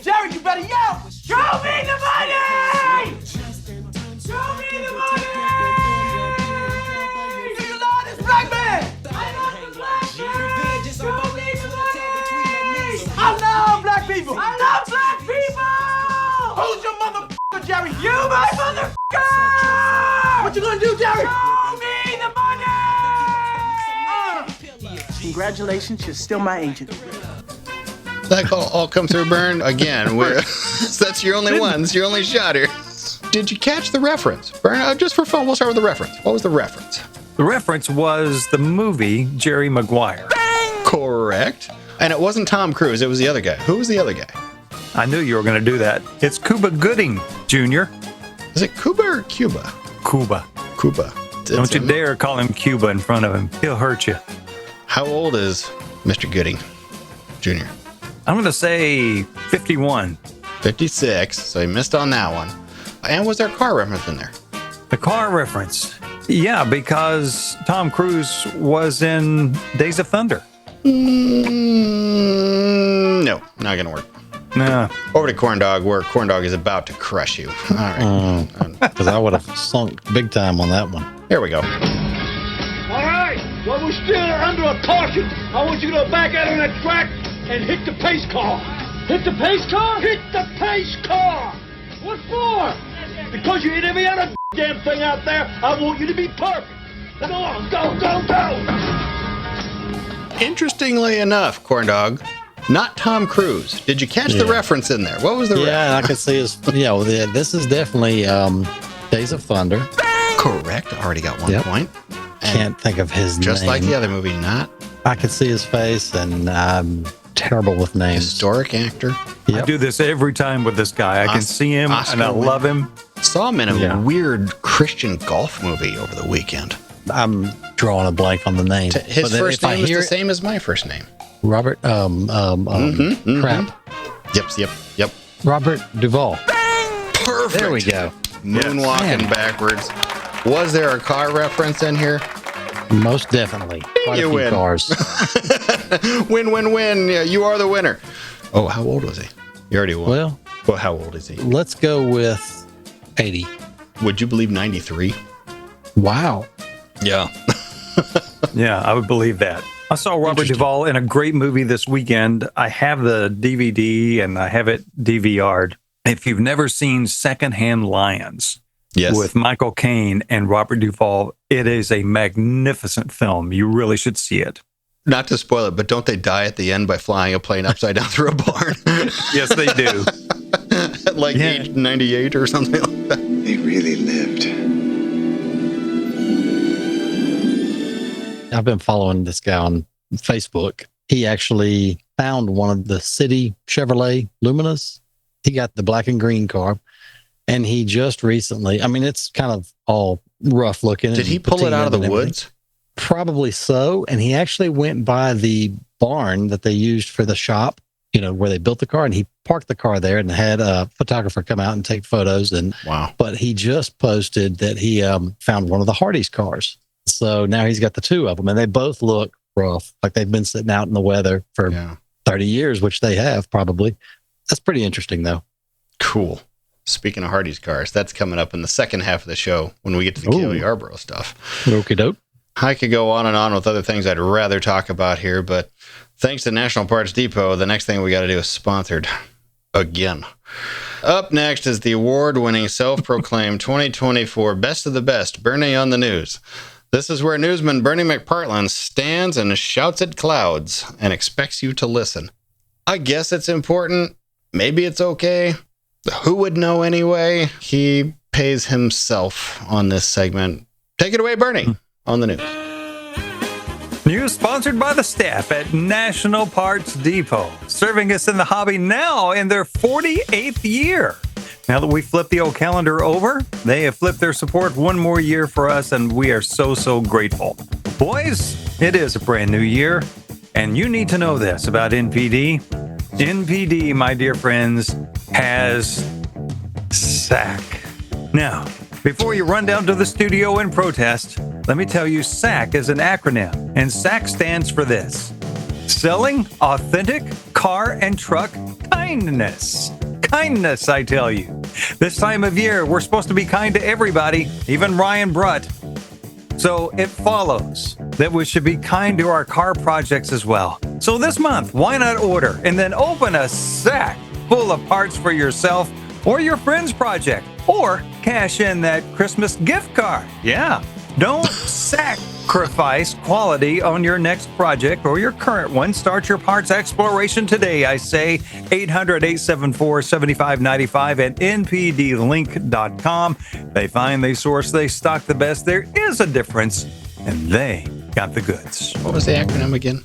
[SPEAKER 11] Jerry, you better yell. Show me the money. Show me the money. Do you love this black man? I love this black man. Show me the money. I love black people. I love black people. Who's your motherfucker, Jerry? You, my motherfucker. What you gonna do, Jerry? Show me the money. Congratulations, you're still my agent.
[SPEAKER 7] That all come through, Bern? Again, that's your only one. That's your only shot here. Did you catch the reference? Bern, just for fun, we'll start with the reference. What was the reference?
[SPEAKER 9] The reference was the movie Jerry Maguire.
[SPEAKER 7] Correct. And it wasn't Tom Cruise. It was the other guy. Who was the other guy?
[SPEAKER 9] I knew you were going to do that. It's Cuba Gooding, Jr.
[SPEAKER 7] Is it Cuba or Cuba?
[SPEAKER 9] Cuba.
[SPEAKER 7] Cuba.
[SPEAKER 9] Don't you dare call him Cuba in front of him. He'll hurt you.
[SPEAKER 7] How old is Mr. Gooding, Jr.?
[SPEAKER 9] I'm going to say 51.
[SPEAKER 7] 56, so he missed on that one. And was there a car reference in there?
[SPEAKER 9] The car reference. Yeah, because Tom Cruise was in Days of Thunder.
[SPEAKER 7] No, not going to work.
[SPEAKER 9] No.
[SPEAKER 7] Over to Corn Dog, where Corn Dog is about to crush you. All right.
[SPEAKER 8] Because I would have sunk big time on that one.
[SPEAKER 7] Here we go.
[SPEAKER 11] All right, well, we're still under a caution. I want you to back out on that track and hit the pace car. Hit the pace car? Hit the pace car. What for? Because you hit every other damn thing out there. I want you to be perfect. Go on, go.
[SPEAKER 7] Interestingly enough, Corn Dog, not Tom Cruise. Did you catch the reference in there? What was the reference?
[SPEAKER 8] Yeah, I could see his. This is definitely Days of Thunder.
[SPEAKER 7] Correct. Already got 1 point.
[SPEAKER 8] Can't think of his name.
[SPEAKER 7] Just like the other movie, not.
[SPEAKER 8] I could see his face, and I'm terrible with names.
[SPEAKER 7] Historic actor.
[SPEAKER 9] I do this every time with this guy. I can see him, and I love him.
[SPEAKER 7] Saw him in a weird Christian golf movie over the weekend.
[SPEAKER 8] I'm drawing a blank on the name.
[SPEAKER 7] His first name is the same as my first name.
[SPEAKER 8] Robert, crap.
[SPEAKER 7] Yep.
[SPEAKER 8] Robert Duvall.
[SPEAKER 7] Perfect.
[SPEAKER 8] There we go.
[SPEAKER 7] Moonwalking backwards. Was there a car reference in here?
[SPEAKER 8] Most definitely. Quite
[SPEAKER 7] You
[SPEAKER 8] a few
[SPEAKER 7] win.
[SPEAKER 8] cars.
[SPEAKER 7] Win. Yeah, you are the winner. Oh, how old was he? You already won.
[SPEAKER 8] Well,
[SPEAKER 7] how old is he?
[SPEAKER 8] let's go with 80.
[SPEAKER 7] Would you believe 93?
[SPEAKER 8] Wow.
[SPEAKER 7] Yeah.
[SPEAKER 9] Yeah, I would believe that. I saw Robert Duvall in a great movie this weekend. I have the DVD and I have it DVR'd. If you've never seen Secondhand Lions with Michael Caine and Robert Duvall, it is a magnificent film. You really should see it.
[SPEAKER 7] Not to spoil it, but don't they die at the end by flying a plane upside down through a barn?
[SPEAKER 9] Yes, they do.
[SPEAKER 7] At like age 98 or something like that.
[SPEAKER 5] They really lived.
[SPEAKER 8] I've been following this guy on Facebook. He actually found one of the city Chevrolet Luminas. He got the black and green car. And he just recently, I mean, it's kind of all rough looking.
[SPEAKER 7] Did he pull it out of the woods?
[SPEAKER 8] Probably so. And he actually went by the barn that they used for the shop, where they built the car. And he parked the car there and had a photographer come out and take photos. And
[SPEAKER 7] wow.
[SPEAKER 8] But he just posted that he found one of the Hardee's cars. So now he's got the two of them, and they both look rough, like they've been sitting out in the weather for 30 years, which they have probably. That's pretty interesting, though.
[SPEAKER 7] Cool. Speaking of Hardy's cars, that's coming up in the second half of the show when we get to the Cale Yarborough stuff.
[SPEAKER 8] Okie doke.
[SPEAKER 7] I could go on and on with other things I'd rather talk about here, but thanks to National Parts Depot, the next thing we got to do is sponsored again. Up next is the award-winning, self-proclaimed 2024 Best of the Best, Bernie on the News. This is where newsman Bernie McPartland stands and shouts at clouds and expects you to listen. I guess it's important. Maybe it's okay. Who would know anyway? He pays himself on this segment. Take it away, Bernie, on the news.
[SPEAKER 9] News sponsored by the staff at National Parts Depot, serving us in the hobby now in their 48th year. Now that we flipped the old calendar over, they have flipped their support one more year for us, and we are so grateful. Boys, it is a brand new year, and you need to know this about NPD. NPD, my dear friends, has SAC. Now, before you run down to the studio and protest, let me tell you SAC is an acronym, and SAC stands for this: Selling Authentic Car and Truck Kindness. Kindness, I tell you. This time of year, we're supposed to be kind to everybody, even Ryan Brutt. So it follows that we should be kind to our car projects as well. So this month, why not order and then open a sack full of parts for yourself or your friend's project, or cash in that Christmas gift card. Yeah, don't sacrifice quality on your next project or your current one. Start your parts exploration today, I say. 800-874-7595 at npdlink.com. They find, they source, they stock the best. There is a difference, and they got the goods.
[SPEAKER 7] What was the acronym again?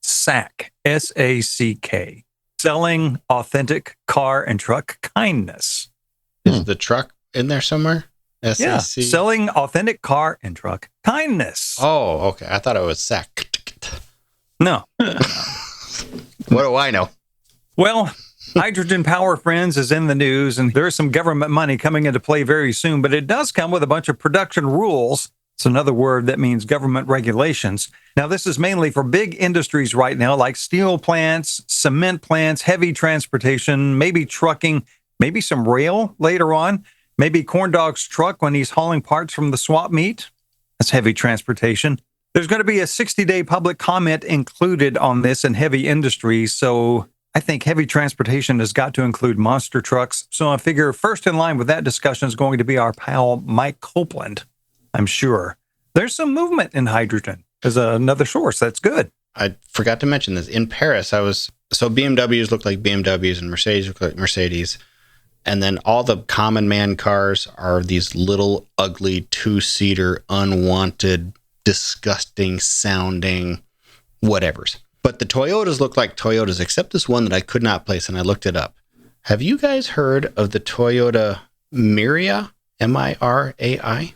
[SPEAKER 9] SAC, S-A-C-K. Selling Authentic Car and Truck Kindness.
[SPEAKER 7] Is the truck in there somewhere? SAC?
[SPEAKER 9] Yeah, Selling Authentic Car and Truck Kindness.
[SPEAKER 7] Oh, okay. I thought it was SAC.
[SPEAKER 9] No.
[SPEAKER 7] What do I know?
[SPEAKER 9] Well, Hydrogen Power Friends is in the news, and there's some government money coming into play very soon, but it does come with a bunch of production rules. It's another word that means government regulations. Now, this is mainly for big industries right now, like steel plants, cement plants, heavy transportation, maybe trucking, maybe some rail later on, maybe Corn Dog's truck when he's hauling parts from the swap meet. That's heavy transportation. There's going to be a 60-day public comment included on this in heavy industries, so I think heavy transportation has got to include monster trucks. So I figure first in line with that discussion is going to be our pal Mike Copeland. I'm sure. There's some movement in hydrogen as another source. That's good.
[SPEAKER 7] I forgot to mention this. In Paris, so BMWs look like BMWs and Mercedes look like Mercedes. And then all the common man cars are these little, ugly, two-seater, unwanted, disgusting sounding whatevers. But the Toyotas look like Toyotas, except this one that I could not place, and I looked it up. Have you guys heard of the Toyota Mirai? M-I-R-A-I?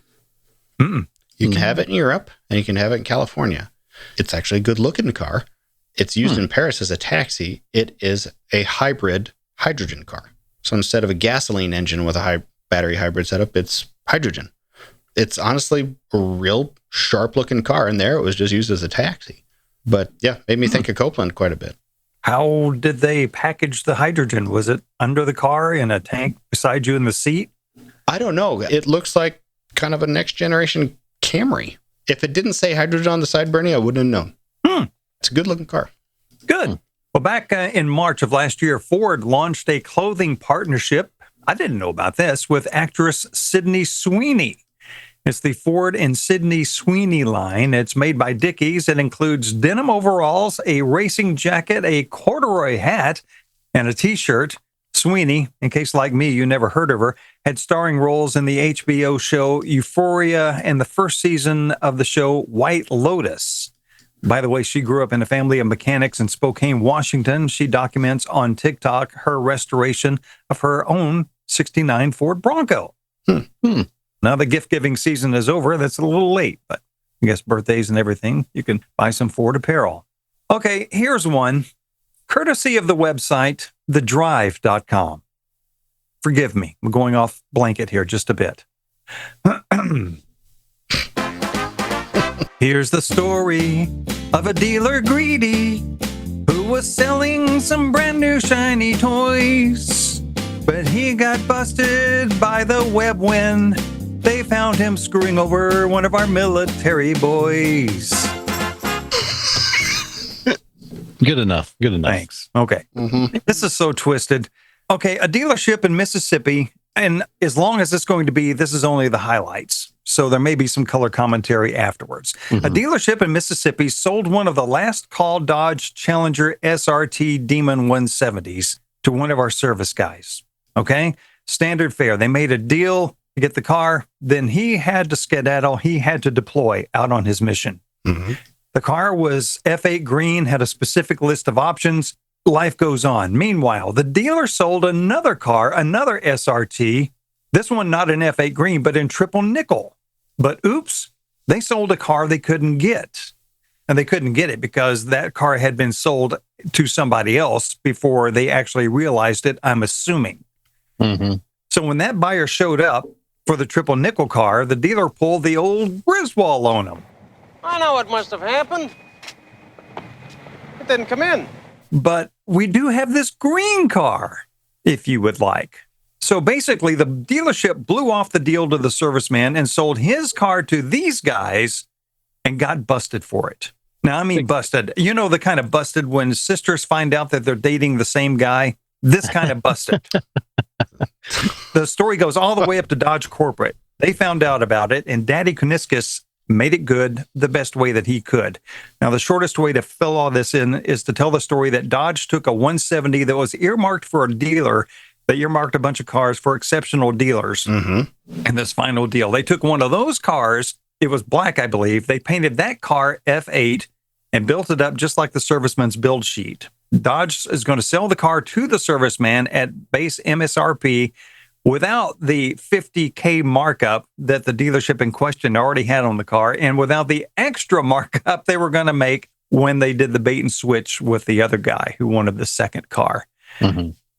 [SPEAKER 7] You can have it in Europe, and you can have it in California. It's actually a good-looking car. It's used in Paris as a taxi. It is a hybrid hydrogen car. So instead of a gasoline engine with a battery hybrid setup, it's hydrogen. It's honestly a real sharp-looking car. And there it was just used as a taxi. But yeah, made me think of Copeland quite a bit.
[SPEAKER 9] How did they package the hydrogen? Was it under the car in a tank beside you in the seat?
[SPEAKER 7] I don't know. It looks like kind of a next-generation Camry. If it didn't say hydrogen on the side, Bernie, I wouldn't have known. It's a good-looking car.
[SPEAKER 9] Good. Well, back in March of last year, Ford launched a clothing partnership. I didn't know about this, with actress Sydney Sweeney. It's the Ford and Sydney Sweeney line. It's made by Dickies. It includes denim overalls, a racing jacket, a corduroy hat, and a T-shirt. Sweeney, in case like me, you never heard of her, had starring roles in the HBO show Euphoria and the first season of the show White Lotus. By the way, she grew up in a family of mechanics in Spokane, Washington. She documents on TikTok her restoration of her own 69 Ford Bronco. Now the gift-giving season is over. That's a little late, but I guess birthdays and everything, you can buy some Ford apparel. Okay, here's one. Courtesy of the website, thedrive.com. Forgive me, I'm going off blanket here just a bit. Here's the story of a dealer greedy who was selling some brand new shiny toys. But he got busted by the web when they found him screwing over one of our military boys.
[SPEAKER 8] Good enough. Good enough.
[SPEAKER 9] Thanks. Okay. This is so twisted. Okay, a dealership in Mississippi, and as long as it's going to be, this is only the highlights. So there may be some color commentary afterwards. A dealership in Mississippi sold one of the last call Dodge Challenger SRT Demon 170s to one of our service guys. Okay? Standard fare. They made a deal to get the car. Then he had to skedaddle. He had to deploy out on his mission. The car was F8 green, had a specific list of options. Life goes on. Meanwhile, the dealer sold another car, another SRT. This one not in F8 green, but in triple nickel. But oops, they sold a car they couldn't get. And they couldn't get it because that car had been sold to somebody else before they actually realized it, I'm assuming. So when that buyer showed up for the triple nickel car, the dealer pulled the old Griswold on him.
[SPEAKER 11] I know what must have happened. It didn't come in.
[SPEAKER 9] But we do have this green car, if you would like. So basically, the dealership blew off the deal to the serviceman and sold his car to these guys and got busted for it. Now, I mean busted. You know the kind of busted when sisters find out that they're dating the same guy? This kind of busted. The story goes all the way up to Dodge Corporate. They found out about it, and Daddy Kuniskis made it good the best way that he could. Now, the shortest way to fill all this in is to tell the story that Dodge took a 170 that was earmarked for a dealer that earmarked a bunch of cars for exceptional dealers in this final deal. They took one of those cars. It was black, I believe. They painted that car F8 and built it up just like the serviceman's build sheet. Dodge is going to sell the car to the serviceman at base MSRP without the $50K markup that the dealership in question already had on the car, and without the extra markup they were going to make when they did the bait and switch with the other guy who wanted the second car.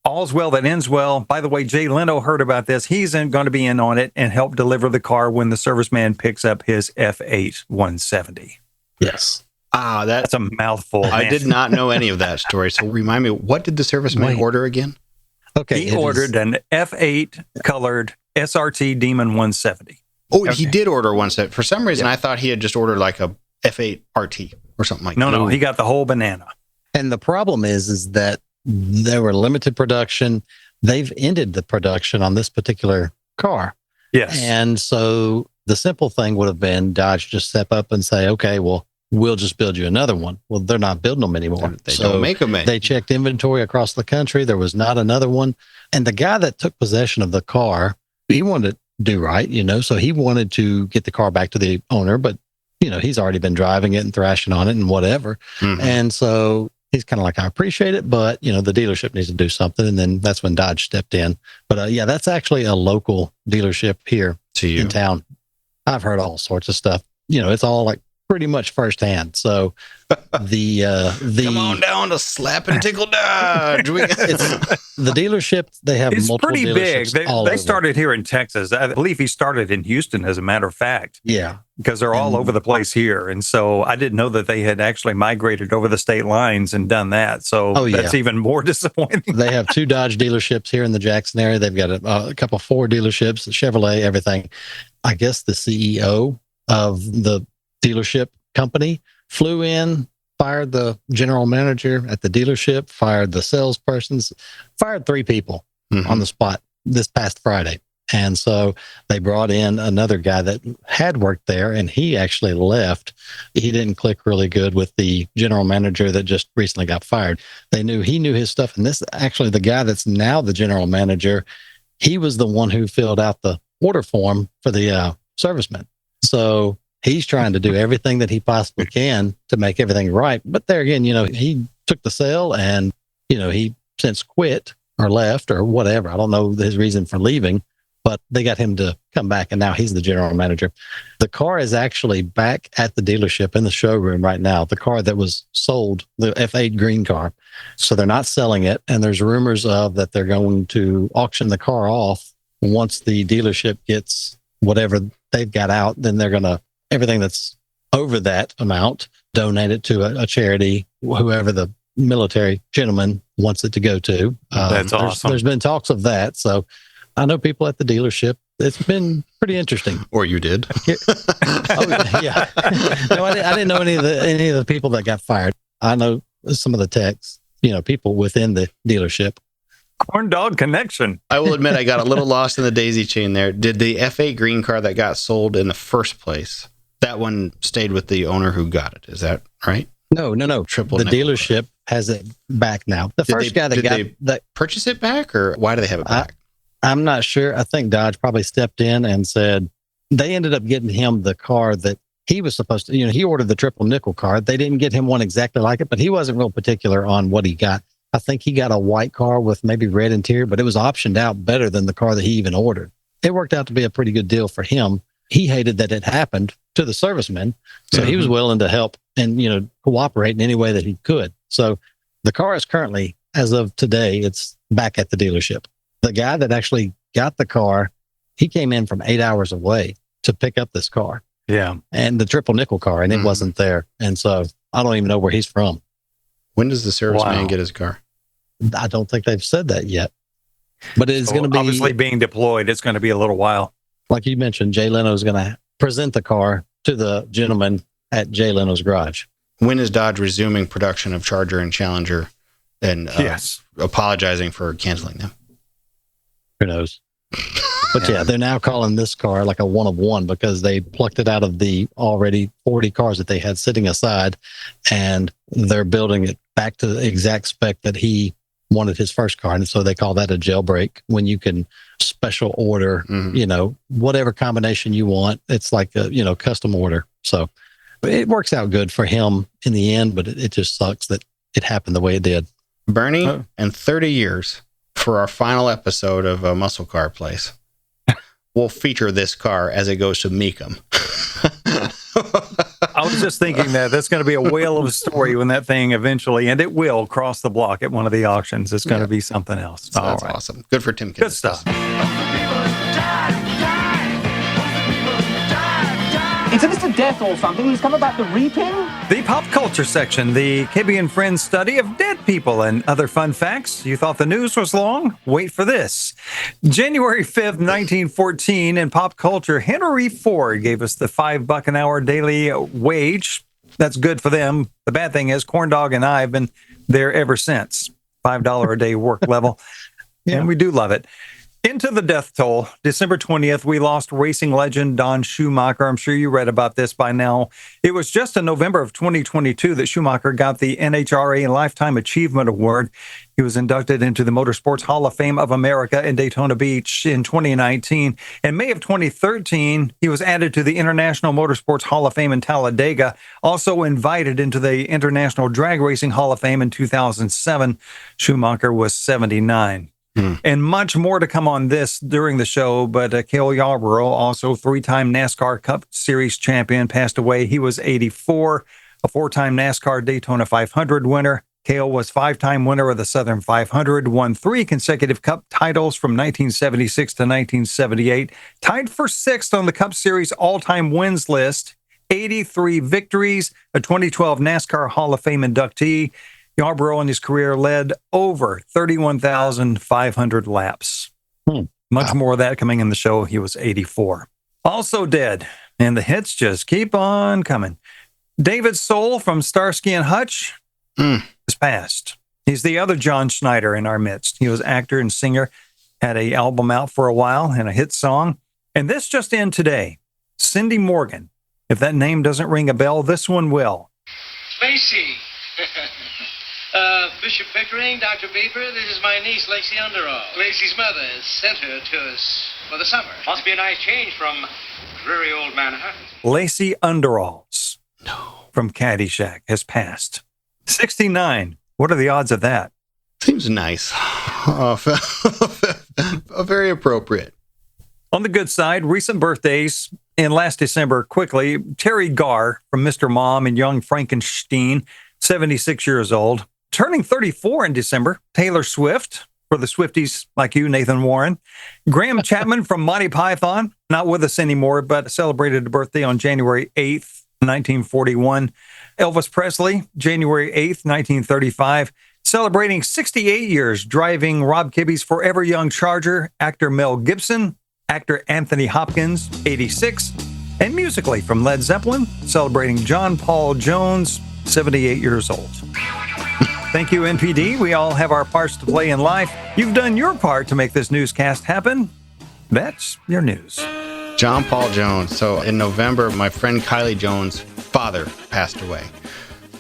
[SPEAKER 9] All's well that ends well. By the way, Jay Leno heard about this. He's going to be in on it and help deliver the car when the serviceman picks up his F8 170.
[SPEAKER 8] Yes.
[SPEAKER 9] That's a mouthful.
[SPEAKER 7] I did not know any of that story. So remind me, what did the serviceman order again?
[SPEAKER 8] Okay.
[SPEAKER 9] He ordered an F8 colored SRT Demon 170.
[SPEAKER 7] Oh, he did order one set. For some reason, I thought he had just ordered like a F8 RT or something like that.
[SPEAKER 9] No, he got the whole banana.
[SPEAKER 8] And the problem is that they were limited production. They've ended the production on this particular car.
[SPEAKER 9] Yes.
[SPEAKER 8] And so the simple thing would have been Dodge just step up and say, okay, well, we'll just build you another one. Well, they're not building them anymore.
[SPEAKER 7] They don't make them.
[SPEAKER 8] They checked inventory across the country. There was not another one. And the guy that took possession of the car, he wanted to do right, so he wanted to get the car back to the owner, but, he's already been driving it and thrashing on it and whatever. And so he's kind of like, I appreciate it, but, the dealership needs to do something. And then that's when Dodge stepped in. But that's actually a local dealership here in town. I've heard all sorts of stuff. It's all like pretty much firsthand. So the
[SPEAKER 7] come on down to Slap and Tickle Dodge.
[SPEAKER 8] The dealership, they have
[SPEAKER 9] it's
[SPEAKER 8] multiple
[SPEAKER 9] pretty big.
[SPEAKER 8] dealerships.
[SPEAKER 9] They started here in Texas. I believe he started in Houston, as a matter of fact.
[SPEAKER 8] Yeah.
[SPEAKER 9] Because they're all over the place here. And so I didn't know that they had actually migrated over the state lines and done that. So that's even more disappointing.
[SPEAKER 8] They have 2 Dodge dealerships here in the Jackson area. They've got a couple, 4 dealerships, Chevrolet, everything. I guess the CEO of the dealership company flew in, fired the general manager at the dealership, fired the salespersons, fired 3 people on the spot this past Friday. And so they brought in another guy that had worked there, and he actually left. He didn't click really good with the general manager that just recently got fired. He knew his stuff. And this actually, the guy that's now the general manager, he was the one who filled out the order form for the serviceman. So he's trying to do everything that he possibly can to make everything right. But there again, he took the sale and, he since quit or left or whatever. I don't know his reason for leaving, but they got him to come back, and now he's the general manager. The car is actually back at the dealership in the showroom right now, the car that was sold, the F8 green car. So they're not selling it, and there's rumors of that they're going to auction the car off once the dealership gets whatever they've got out. Then they're going to, everything that's over that amount, donate it to a charity, whoever the military gentleman wants it to go to.
[SPEAKER 9] That's awesome.
[SPEAKER 8] There's been talks of that. So I know people at the dealership. It's been pretty interesting.
[SPEAKER 7] Or you did.
[SPEAKER 8] Oh, yeah. No, I didn't know any of the people that got fired. I know some of the techs, people within the dealership.
[SPEAKER 9] Corn dog connection.
[SPEAKER 7] I will admit I got a little lost in the daisy chain there. Did the F8 green car that got sold in the first place, that one stayed with the owner who got it? Is that right?
[SPEAKER 8] No.
[SPEAKER 7] Triple
[SPEAKER 8] the
[SPEAKER 7] nickel
[SPEAKER 8] dealership has it back now. The first guy that got that
[SPEAKER 7] purchase it back, or why do they have it back?
[SPEAKER 8] I'm not sure. I think Dodge probably stepped in and said they ended up getting him the car that he was supposed to, he ordered the triple nickel car. They didn't get him one exactly like it, but he wasn't real particular on what he got. I think he got a white car with maybe red interior, but it was optioned out better than the car that he even ordered. It worked out to be a pretty good deal for him. He hated that it happened to the servicemen, so he was willing to help and, cooperate in any way that he could. So the car is currently, as of today, it's back at the dealership. The guy that actually got the car, he came in from 8 hours away to pick up this car.
[SPEAKER 9] Yeah.
[SPEAKER 8] And the triple nickel car, and it wasn't there. And so I don't even know where he's from.
[SPEAKER 7] When does the serviceman get his car?
[SPEAKER 8] I don't think they've said that yet. But it's going to be...
[SPEAKER 9] Obviously being deployed, it's going to be a little while.
[SPEAKER 8] Like you mentioned, Jay Leno's going to present the car to the gentleman at Jay Leno's garage.
[SPEAKER 7] When is Dodge resuming production of Charger and Challenger and apologizing for canceling them?
[SPEAKER 8] Who knows? But yeah, they're now calling this car like a one of one because they plucked it out of the already 40 cars that they had sitting aside, and they're building it back to the exact spec that he wanted his first car. And so they call that a jailbreak, when you can special order, whatever combination you want. It's like a, custom order. So it works out good for him in the end, but it just sucks that it happened the way it did.
[SPEAKER 7] Bernie, in 30 years, for our final episode of Muscle Car Place, we'll feature this car as it goes to Mecum.
[SPEAKER 9] I was just thinking that's going to be a whale of a story when that thing eventually, and it will cross the block at one of the auctions. It's going to be something else.
[SPEAKER 7] So that's awesome. Good for Tim.
[SPEAKER 9] Good stuff.
[SPEAKER 11] Is this to death or something? He's come about the reaping?
[SPEAKER 9] The pop culture section, the Kibbe and Friends study of dead people and other fun facts. You thought the news was long? Wait for this. January 5th, 1914, in pop culture, Henry Ford gave us the $5 an hour daily wage. That's good for them. The bad thing is, Corn Dog and I have been there ever since. $5 a day work level. And we do love it. Into the death toll. December 20th, we lost racing legend Don Schumacher. I'm sure you read about this by now. It was just in November of 2022 that Schumacher got the NHRA Lifetime Achievement Award. He was inducted into the Motorsports Hall of Fame of America in Daytona Beach in 2019. In May of 2013, he was added to the International Motorsports Hall of Fame in Talladega, also invited into the International Drag Racing Hall of Fame in 2007. Schumacher was 79. And much more to come on this during the show, but Cale Yarborough, also three-time NASCAR Cup Series champion, passed away. He was 84, a four-time NASCAR Daytona 500 winner. Cale was five-time winner of the Southern 500, won 3 consecutive Cup titles from 1976 to 1978, tied for 6th on the Cup Series all-time wins list, 83 victories, a 2012 NASCAR Hall of Fame inductee. Yarborough in his career led over 31,500 laps. Much more of that coming in the show. He was 84. Also dead, and the hits just keep on coming. David Soul from Starsky and Hutch has passed. He's the other John Schneider in our midst. He was actor and singer, had an album out for a while and a hit song. And this just in today. Cindy Morgan. If that name doesn't ring a bell, this one will.
[SPEAKER 12] Lacey. Bishop Pickering, Dr. Beaver, this is my niece, Lacey Underall. Lacey's mother has sent her to us for the summer. Must be a nice change from dreary old Manhattan.
[SPEAKER 9] Lacey Underalls from Caddyshack has passed. 69. What are the odds of that?
[SPEAKER 7] Seems nice. Very appropriate.
[SPEAKER 9] On the good side, recent birthdays in last December, quickly, Terry Garr from Mr. Mom and Young Frankenstein, 76 years old. Turning 34 in December, Taylor Swift, for the Swifties like you, Nathan Warren. Graham Chapman from Monty Python, not with us anymore, but celebrated a birthday on January 8th. 1941. Elvis Presley, January 8th, 1935. Celebrating 68 years driving Rob Kibbe's Forever Young Charger, actor Mel Gibson, actor Anthony Hopkins, 86. And musically from Led Zeppelin, celebrating John Paul Jones, 78 years old. Thank you, NPD. We all have our parts to play in life. You've done your part to make this newscast happen. That's your news.
[SPEAKER 7] John Paul Jones. So in November, my friend Kylie Jones' father passed away.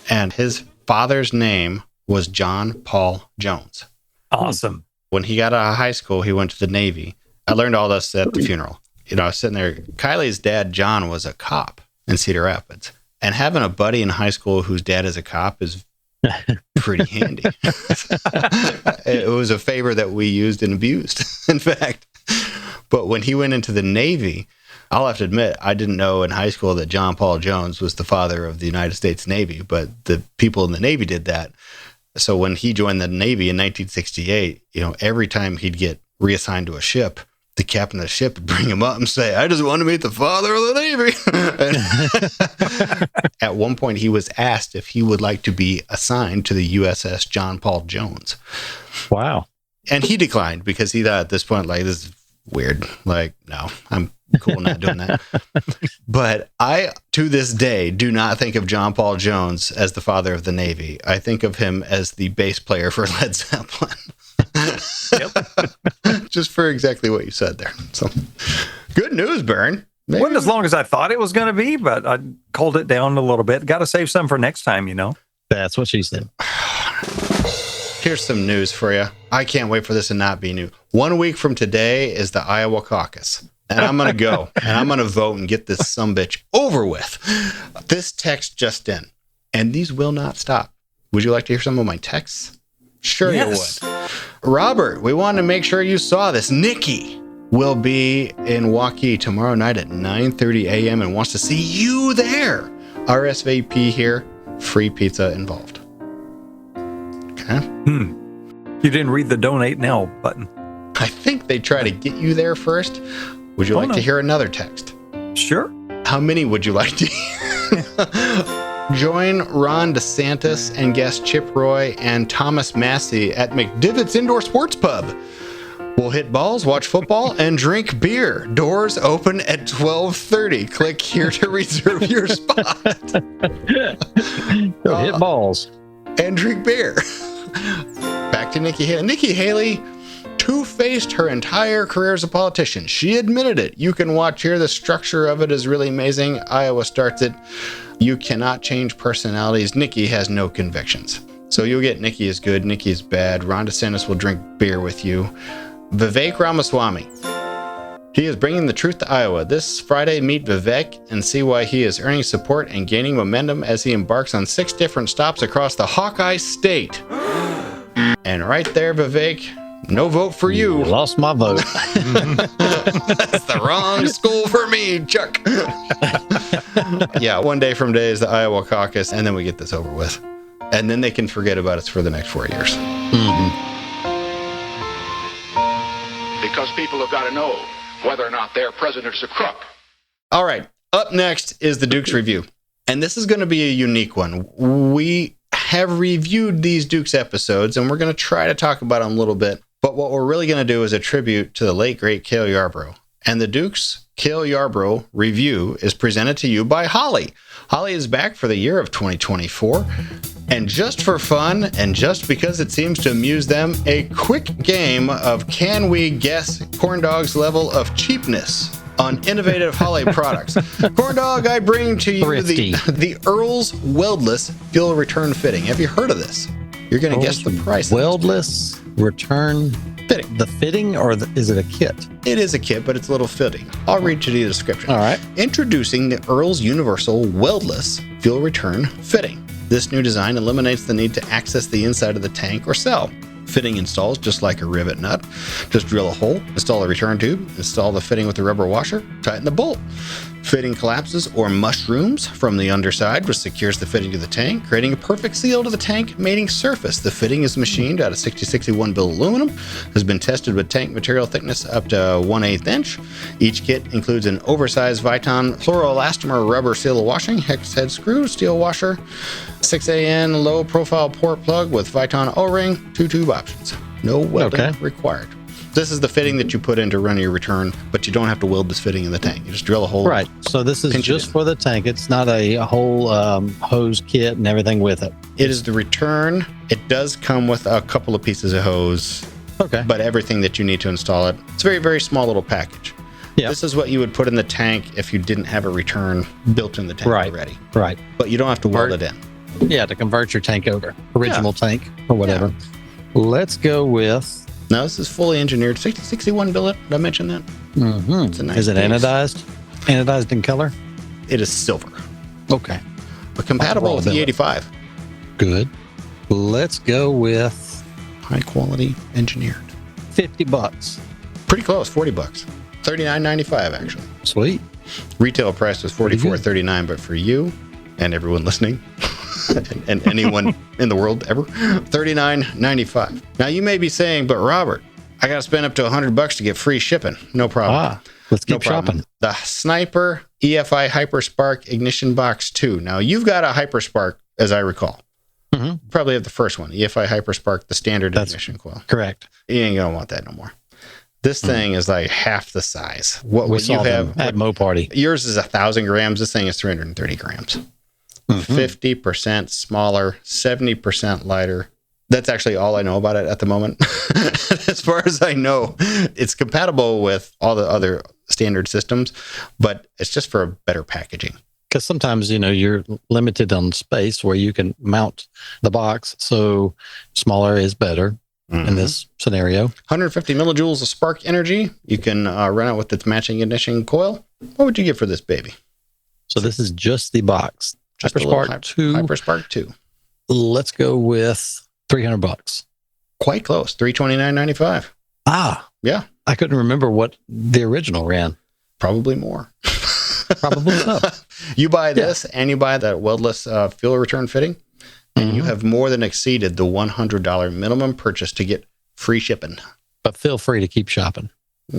[SPEAKER 7] And his father's name was John Paul Jones.
[SPEAKER 9] Awesome.
[SPEAKER 7] When he got out of high school, he went to the Navy. I learned all this at the funeral. You know, I was sitting there. Kylie's dad, John, was a cop in Cedar Rapids. And having a buddy in high school whose dad is a cop is pretty handy. It was a favor that we used and abused, in fact. But when he went into the Navy, I'll have to admit, I didn't know in high school that John Paul Jones was the father of the United States Navy, but the people in the Navy did that. So when he joined the Navy in 1968, you know, every time he'd get reassigned to a ship, the captain of the ship would bring him up and say, I just want to meet the father of the Navy. At one point, he was asked if he would like to be assigned to the USS John Paul Jones.
[SPEAKER 8] Wow.
[SPEAKER 7] And he declined because he thought at this point, like, this is weird. Like, no, I'm cool not doing that. But I, to this day, do not think of John Paul Jones as the father of the Navy. I think of him as the bass player for Led Zeppelin. Yep. Just for exactly what you said there. So, good news, Bern.
[SPEAKER 9] Wasn't as long as I thought it was going to be, but I culled it down a little bit. Got to save some for next time, you know.
[SPEAKER 8] That's what she said.
[SPEAKER 7] Here's some news for you. I can't wait for this to not be new. 1 week from today is the Iowa caucus. And I'm going to go and I'm going to vote and get this sumbitch over with. This text just in, and these will not stop. Would you like to hear some of my texts? Sure, yes. You would. Robert, we wanted to make sure you saw this. Nikki will be in Waukee tomorrow night at 9:30 a.m. and wants to see you there. RSVP here. Free pizza involved. Okay.
[SPEAKER 9] You didn't read the donate now button.
[SPEAKER 7] I think they try to get you there first. Would you like to hear another text?
[SPEAKER 9] Sure.
[SPEAKER 7] How many would you like to hear? Join Ron DeSantis and guest Chip Roy and Thomas Massey at McDivitt's Indoor Sports Pub. We'll hit balls, watch football, and drink beer. Doors open at 12:30. Click here to reserve your spot.
[SPEAKER 8] Hit balls.
[SPEAKER 7] And drink beer. Back to Nikki Haley. Nikki Haley two-faced her entire career as a politician. She admitted it. You can watch here. The structure of it is really amazing. Iowa starts it. You cannot change personalities. Nikki has no convictions. So you'll get Nikki is good, Nikki is bad. Ron DeSantis will drink beer with you. Vivek Ramaswamy. He is bringing the truth to Iowa. This Friday, meet Vivek and see why he is earning support and gaining momentum as he embarks on 6 different stops across the Hawkeye State. And right there, Vivek, no vote for you.
[SPEAKER 8] You lost my vote.
[SPEAKER 7] That's the wrong school for me, Chuck. Yeah, 1 day from today is the Iowa caucus, and then we get this over with. And then they can forget about us for the next 4 years.
[SPEAKER 13] Because people have got to know whether or not their president is a crook.
[SPEAKER 7] All right, up next is the Dukes review. And this is going to be a unique one. We have reviewed these Dukes episodes, and we're going to try to talk about them a little bit. But what we're really going to do is a tribute to the late, great Cale Yarborough. And the Dukes Cale Yarborough review is presented to you by Holley. Holley is back for the year of 2024. And just for fun, and just because it seems to amuse them, a quick game of can we guess Corn Dog's level of cheapness on innovative Holley products. Corn Dog, I bring to you the Earl's Weldless Fuel Return Fitting. Have you heard of this? You're going to guess the price.
[SPEAKER 8] Weldless return fitting. The fitting, or is it a kit?
[SPEAKER 7] It is a kit, but it's a little fitting. I'll read you the description.
[SPEAKER 8] All right.
[SPEAKER 7] Introducing the Earl's Universal Weldless Fuel Return Fitting. This new design eliminates the need to access the inside of the tank or cell. Fitting installs just like a rivet nut. Just drill a hole, install a return tube, install the fitting with the rubber washer, tighten the bolt. Fitting collapses or mushrooms from the underside, which secures the fitting to the tank, creating a perfect seal to the tank mating surface. The fitting is machined out of 6061 billet aluminum, has been tested with tank material thickness up to 1/8 inch. Each kit includes an oversized Viton fluoroelastomer rubber seal washing, hex head screw, steel washer, 6AN low profile port plug with Viton O-ring, 2-tube options. No welding required. This is the fitting that you put in to run your return, but you don't have to weld this fitting in the tank. You just drill a hole.
[SPEAKER 8] Right. So this is just for the tank. It's not a whole hose kit and everything with it.
[SPEAKER 7] It is the return. It does come with a couple of pieces of hose.
[SPEAKER 8] Okay.
[SPEAKER 7] But everything that you need to install it. It's a very, very small little package. Yeah. This is what you would put in the tank if you didn't have a return built in the tank already.
[SPEAKER 8] Right.
[SPEAKER 7] But you don't have to weld it in.
[SPEAKER 8] Yeah, to convert your tank over. Original tank or whatever. Yeah. Let's go with...
[SPEAKER 7] No, this is fully engineered. 6061 billet. Did I mention that?
[SPEAKER 8] Mm-hmm.
[SPEAKER 7] It's a nice
[SPEAKER 8] Is it
[SPEAKER 7] piece.
[SPEAKER 8] anodized? Anodized in color?
[SPEAKER 7] It is silver.
[SPEAKER 8] Okay.
[SPEAKER 7] But compatible with the 85.
[SPEAKER 8] Good. Let's go with...
[SPEAKER 7] high quality engineered.
[SPEAKER 8] $50.
[SPEAKER 7] Pretty close. $40. $39.95 actually.
[SPEAKER 8] Sweet.
[SPEAKER 7] Retail price was $44.39, but for you and everyone listening and anyone in the world ever, $39.95. Now you may be saying, but Robert, I got to spend up to $100 to get free shipping. No problem.
[SPEAKER 8] Let's keep shopping.
[SPEAKER 7] The Sniper EFI Hyperspark Ignition Box 2. Now you've got a Hyperspark, as I recall.
[SPEAKER 8] Mm-hmm.
[SPEAKER 7] Probably have the first one, EFI Hyperspark, the standard ignition coil.
[SPEAKER 8] Correct.
[SPEAKER 7] You ain't gonna want that no more. This thing is like half the size. What would you have
[SPEAKER 8] at Mo Party?
[SPEAKER 7] Yours is 1,000 grams. This thing is 330 grams. 50% smaller, 70% lighter. That's actually all I know about it at the moment. As far as I know, it's compatible with all the other standard systems, but it's just for better packaging.
[SPEAKER 8] Because sometimes, you're limited on space where you can mount the box. So smaller is better in this scenario.
[SPEAKER 7] 150 millijoules of spark energy. You can run it with its matching ignition coil. What would you get for this baby?
[SPEAKER 8] So this is just the box.
[SPEAKER 7] Just
[SPEAKER 8] Hyperspark 2.
[SPEAKER 7] Hyperspark 2.
[SPEAKER 8] Let's go with $300.
[SPEAKER 7] Quite close. $329.95. Yeah.
[SPEAKER 8] I couldn't remember what the original ran.
[SPEAKER 7] Probably more.
[SPEAKER 8] Probably so.
[SPEAKER 7] You buy this and you buy that weldless fuel return fitting, and you have more than exceeded the $100 minimum purchase to get free shipping.
[SPEAKER 8] But feel free to keep shopping.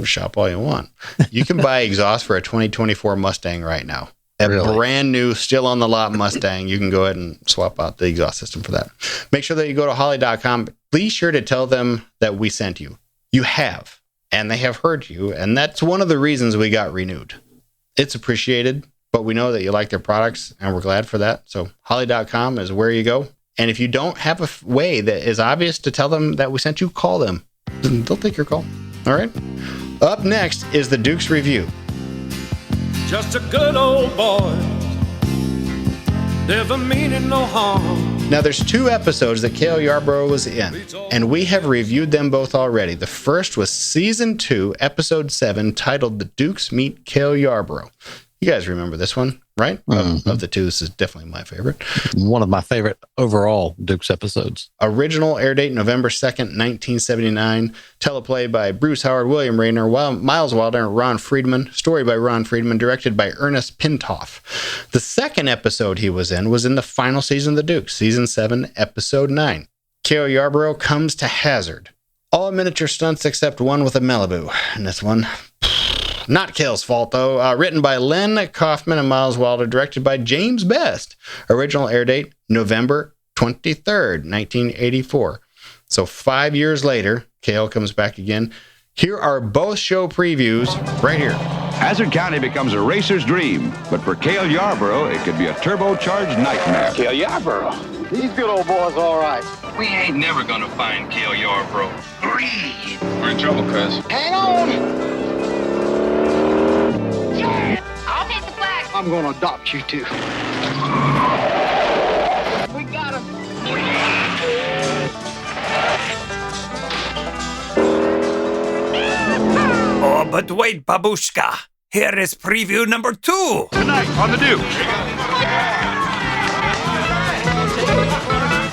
[SPEAKER 7] Shop all you want. You can buy exhaust for a 2024 Mustang right now. A brand new, still on the lot Mustang. You can go ahead and swap out the exhaust system for that. Make sure that you go to Holley.com. Be sure to tell them that we sent you. You have, and they have heard you, and that's one of the reasons we got renewed. It's appreciated, but we know that you like their products, and we're glad for that. So Holley.com is where you go. And if you don't have a way that is obvious to tell them that we sent you, call them. They'll take your call. All right? Up next is the Dukes Review.
[SPEAKER 14] Just a good old boy, never meaning no harm.
[SPEAKER 7] Now, there's 2 episodes that Cale Yarborough was in, and we have reviewed them both already. The first was Season 2, Episode 7, titled The Dukes Meet Cale Yarborough. You guys remember this one, right? Of the 2, this is definitely my favorite.
[SPEAKER 8] One of my favorite overall Dukes episodes.
[SPEAKER 7] Original air date November 2nd, 1979. Teleplay by Bruce Howard, William Rayner, Miles Wilder, Ron Friedman. Story by Ron Friedman, directed by Ernest Pintoff. The second episode he was in the final season of The Dukes, Season 7, Episode 9. Cale Yarborough comes to Hazzard. All miniature stunts except one with a Malibu. And this one... Not Cale's fault, though. Written by Len Kaufman and Miles Wilder, directed by James Best. Original air date, November 23rd, 1984. So 5 years later, Cale comes back again. Here are both show previews right here.
[SPEAKER 15] Hazzard County becomes a racer's dream, but for Cale Yarborough, it could be a turbocharged nightmare.
[SPEAKER 12] Cale Yarborough. These good old boys all right.
[SPEAKER 16] We ain't never gonna find Cale Yarborough. Greed.
[SPEAKER 3] We're in trouble, cuz.
[SPEAKER 12] Hang on.
[SPEAKER 17] I'll take the flag.
[SPEAKER 12] I'm gonna adopt you too. We got him.
[SPEAKER 14] Oh, but wait, Babushka. Here is preview number 2.
[SPEAKER 15] Tonight on The Dukes.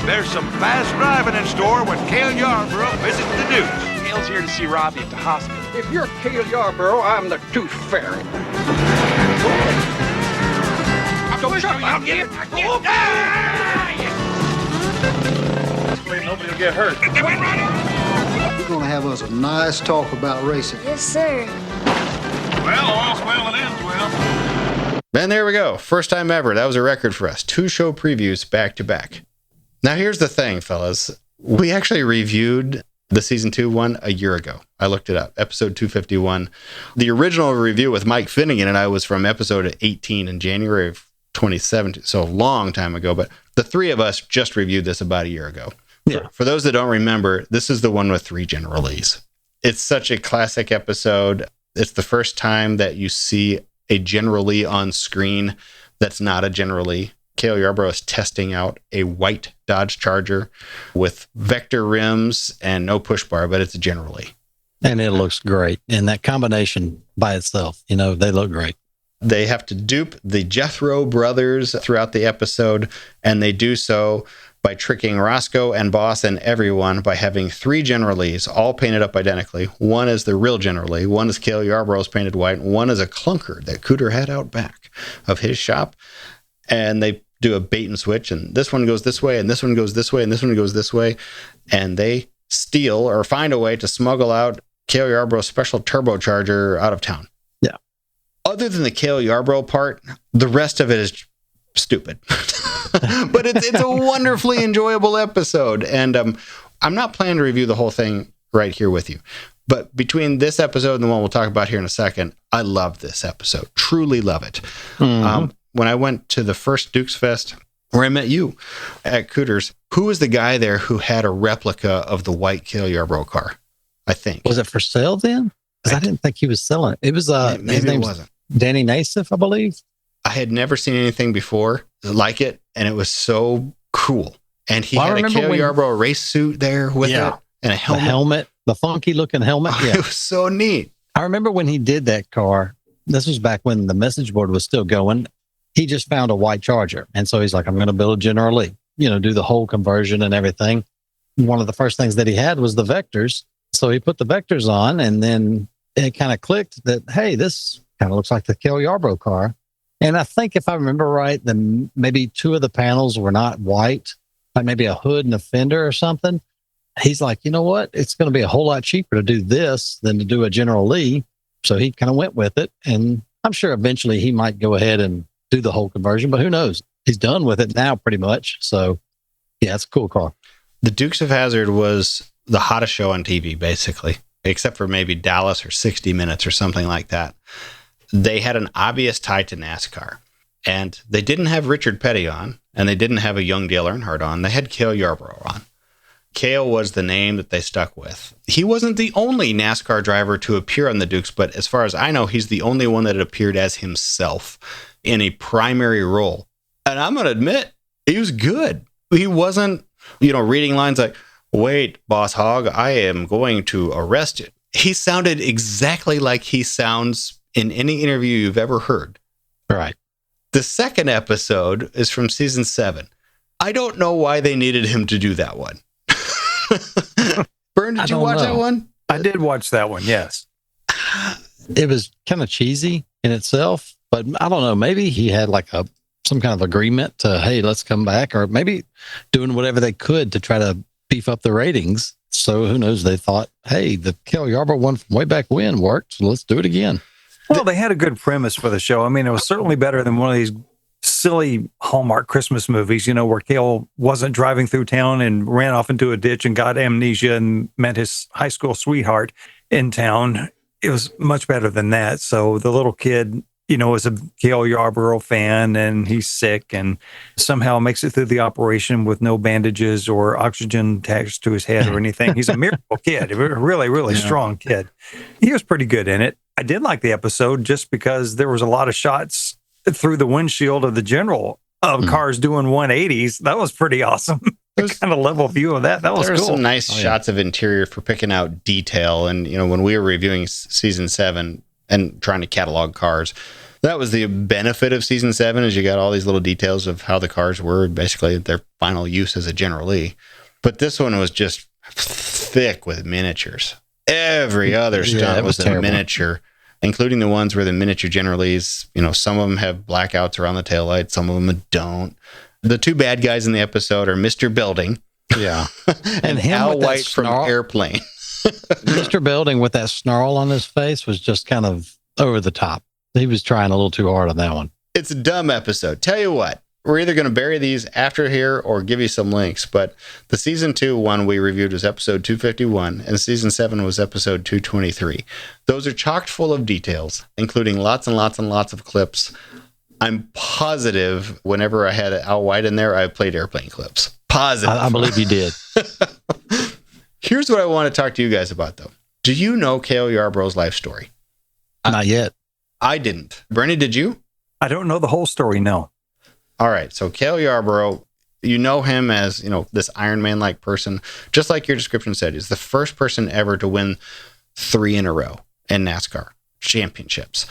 [SPEAKER 15] There's some fast driving in store when Cale Yarborough visits The Dukes.
[SPEAKER 16] Cale's here to see Robbie at the hospital.
[SPEAKER 12] If you're Cale Yarborough, I'm the Tooth Fairy.
[SPEAKER 18] Nobody will get hurt.
[SPEAKER 19] You're going to have us a nice talk about racing.
[SPEAKER 17] Yes, sir.
[SPEAKER 18] Well, all's well that ends well.
[SPEAKER 7] And there we go. First time ever. That was a record for us. 2 show previews back to back. Now, here's the thing, fellas. We actually reviewed the season 2 one a year ago. I looked it up. Episode 251. The original review with Mike Finnegan and I was from episode 18 in January of 2017. So a long time ago. But the 3 of us just reviewed this about a year ago.
[SPEAKER 8] Yeah.
[SPEAKER 7] For those that don't remember, this is the one with 3 generals. It's such a classic episode. It's the first time that you see a General Lee on screen that's not a General Lee. Cale Yarborough is testing out a white Dodge Charger with vector rims and no push bar, but it's a General Lee.
[SPEAKER 8] And it looks great. And that combination by itself, they look great.
[SPEAKER 7] They have to dupe the Jethro brothers throughout the episode, and they do so by tricking Roscoe and Boss and everyone by having 3 General Lees, all painted up identically. One is the real General Lee, one is Cale Yarborough's painted white, and one is a clunker that Cooter had out back of his shop. And they do a bait and switch, and this one goes this way, and this one goes this way, and this one goes this way. And they steal or find a way to smuggle out Cale Yarborough's special turbocharger out of town.
[SPEAKER 8] Yeah.
[SPEAKER 7] Other than the Cale Yarborough part, the rest of it is stupid. But it's a wonderfully enjoyable episode. And I'm not planning to review the whole thing right here with you. But between this episode and the one we'll talk about here in a second, I love this episode. Truly love it. Mm-hmm. When I went to the first Dukes Fest, where I met you at Cooter's, who was the guy there who had a replica of the white Cale Yarborough car? I think. Was
[SPEAKER 8] it for sale then? Because I didn't think he was selling it. It was
[SPEAKER 7] maybe it wasn't.
[SPEAKER 8] Danny Naismith, I believe.
[SPEAKER 7] I had never seen anything before like it, and it was so cool. And he had a Cale Yarborough race suit there with it, and a helmet.
[SPEAKER 8] The funky looking helmet. Yeah.
[SPEAKER 7] It was so neat.
[SPEAKER 8] I remember when he did that car. This was back when the message board was still going. He just found a white Charger, and so he's like, "I'm going to build a General Lee." Do the whole conversion and everything. One of the first things that he had was the vectors. So he put the vectors on, and then it kind of clicked that, hey, this kind of looks like the Cale Yarborough car. And I think if I remember right, then maybe 2 of the panels were not white, like maybe a hood and a fender or something. He's like, you know what? It's going to be a whole lot cheaper to do this than to do a General Lee. So he kind of went with it. And I'm sure eventually he might go ahead and do the whole conversion, but who knows? He's done with it now pretty much. So yeah, it's a cool car.
[SPEAKER 7] The Dukes of Hazzard was the hottest show on TV, basically, except for maybe Dallas or 60 Minutes or something like that. They had an obvious tie to NASCAR, and they didn't have Richard Petty on, and they didn't have a young Dale Earnhardt on. They had Cale Yarborough on. Cale was the name that they stuck with. He wasn't the only NASCAR driver to appear on the Dukes, but as far as I know, he's the only one that had appeared as himself in a primary role. And I'm going to admit, he was good. He wasn't, reading lines like, "Wait, Boss Hog, I am going to arrest you." He sounded exactly like he sounds in any interview you've ever heard.
[SPEAKER 8] Right.
[SPEAKER 7] The second episode is from season 7. I don't know why they needed him to do that one. Bern, did you watch that one?
[SPEAKER 9] I did watch that one, yes.
[SPEAKER 8] It was kind of cheesy in itself, but I don't know. Maybe he had like some kind of agreement to, hey, let's come back, or maybe doing whatever they could to try to beef up the ratings. So who knows? They thought, hey, the Cale Yarborough one from way back when worked, so let's do it again.
[SPEAKER 9] Well, they had a good premise for the show. I mean, it was certainly better than one of these silly Hallmark Christmas movies, where Cale wasn't driving through town and ran off into a ditch and got amnesia and met his high school sweetheart in town. It was much better than that. So the little kid, is a Cale Yarborough fan, and he's sick and somehow makes it through the operation with no bandages or oxygen attached to his head or anything. He's a miracle kid, a really, really strong kid. He was pretty good in it. I did like the episode just because there was a lot of shots through the windshield of the General of cars doing 180s. That was pretty awesome. Kind of level view of that. That was cool.
[SPEAKER 7] There were some nice shots of interior for picking out detail. And, when we were reviewing season 7 and trying to catalog cars, that was the benefit of season 7, is you got all these little details of how the cars were, basically their final use as a General Lee. But this one was just thick with miniatures. Every other stunt was a miniature. including the ones where the miniature generalies, some of them have blackouts around the taillight, some of them don't. The two bad guys in the episode are Mr. Building.
[SPEAKER 8] Yeah.
[SPEAKER 7] and
[SPEAKER 8] him
[SPEAKER 7] Al
[SPEAKER 8] with that
[SPEAKER 7] White from
[SPEAKER 8] snarl.
[SPEAKER 7] Airplane.
[SPEAKER 8] Mr. Building with that snarl on his face was just kind of over the top. He was trying a little too hard on that one.
[SPEAKER 7] It's a dumb episode. Tell you what, we're either going to bury these after here or give you some links. But the season 2 one we reviewed was episode 251, and season 7 was episode 223. Those are chocked full of details, including lots and lots and lots of clips. I'm positive whenever I had Al White in there, I played Airplane clips. Positive.
[SPEAKER 8] I believe you did.
[SPEAKER 7] Here's what I want to talk to you guys about, though. Do you know Cale Yarborough's life story?
[SPEAKER 8] Not yet.
[SPEAKER 7] I didn't. Bernie, did you?
[SPEAKER 9] I don't know the whole story, no.
[SPEAKER 7] All right. So Cale Yarborough, you know him as, this Ironman-like person. Just like your description said, he's the first person ever to win 3 in a row in NASCAR championships.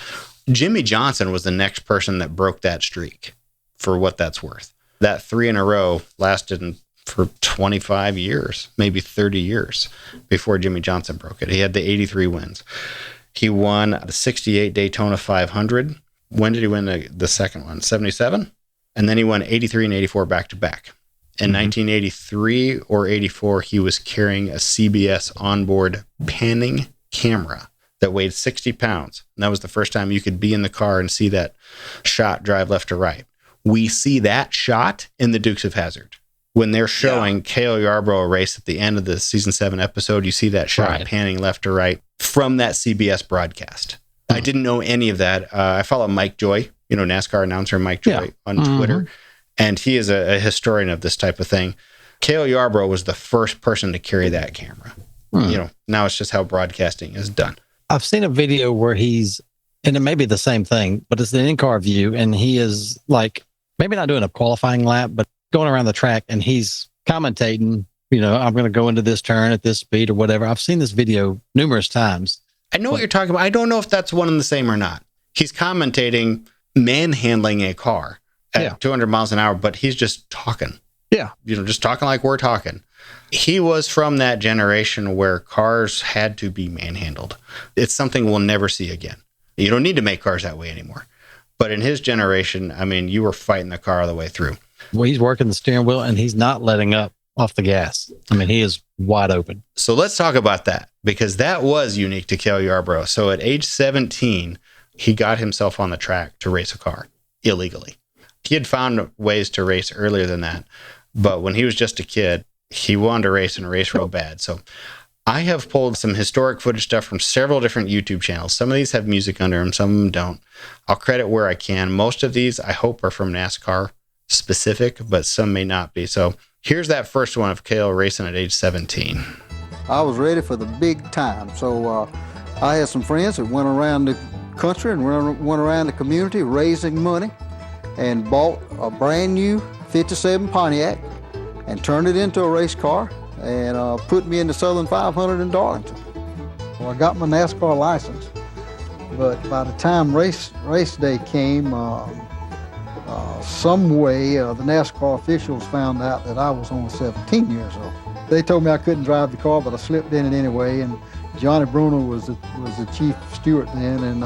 [SPEAKER 7] Jimmy Johnson was the next person that broke that streak, for what that's worth. That 3 in a row lasted for 25 years, maybe 30 years before Jimmy Johnson broke it. He had the 83 wins. He won the 68 Daytona 500. When did he win the second one? 77? And then he won 83 and 84 back-to-back. In 1983 or 84, he was carrying a CBS onboard panning camera that weighed 60 pounds. And that was the first time you could be in the car and see that shot drive left to right. We see that shot in the Dukes of Hazzard. When they're showing Cale Yarborough race at the end of the season 7 episode, you see that shot panning left to right from that CBS broadcast. I didn't know any of that. I follow Mike Joy, NASCAR announcer Mike Joy on Twitter, and he is a historian of this type of thing. Cale Yarborough was the first person to carry that camera. Now it's just how broadcasting is done.
[SPEAKER 8] I've seen a video where and it may be the same thing, but it's the in-car view, and he is like, maybe not doing a qualifying lap, but going around the track, and he's commentating, I'm going to go into this turn at this speed or whatever. I've seen this video numerous times.
[SPEAKER 7] I know what you're talking about. I don't know if that's one and the same or not. He's commentating manhandling a car at 200 miles an hour, but he's just talking.
[SPEAKER 8] Yeah.
[SPEAKER 7] Just talking like we're talking. He was from that generation where cars had to be manhandled. It's something we'll never see again. You don't need to make cars that way anymore. But in his generation, you were fighting the car all the way through.
[SPEAKER 8] Well, he's working the steering wheel, and he's not letting up off the gas. He is wide open.
[SPEAKER 7] So let's talk about that, because that was unique to Cale Yarborough. So at age 17, he got himself on the track to race a car illegally. He had found ways to race earlier than that, but when he was just a kid, he wanted to race and race real bad. So I have pulled some historic footage stuff from several different YouTube channels. Some of these have music under them, some of them don't. I'll credit where I can. Most of these, I hope, are from NASCAR specific, but some may not be. So here's that first one of Cale racing at age 17.
[SPEAKER 19] I was ready for the big time, so I had some friends that went around the country and went around the community raising money and bought a brand new 57 Pontiac and turned it into a race car and put me in the Southern 500 in Darlington. Well, I got my NASCAR license, but by the time race day came, some way the NASCAR officials found out that I was only 17 years old. They told me I couldn't drive the car, but I slipped in it anyway, and Johnny Bruner was the chief steward then, and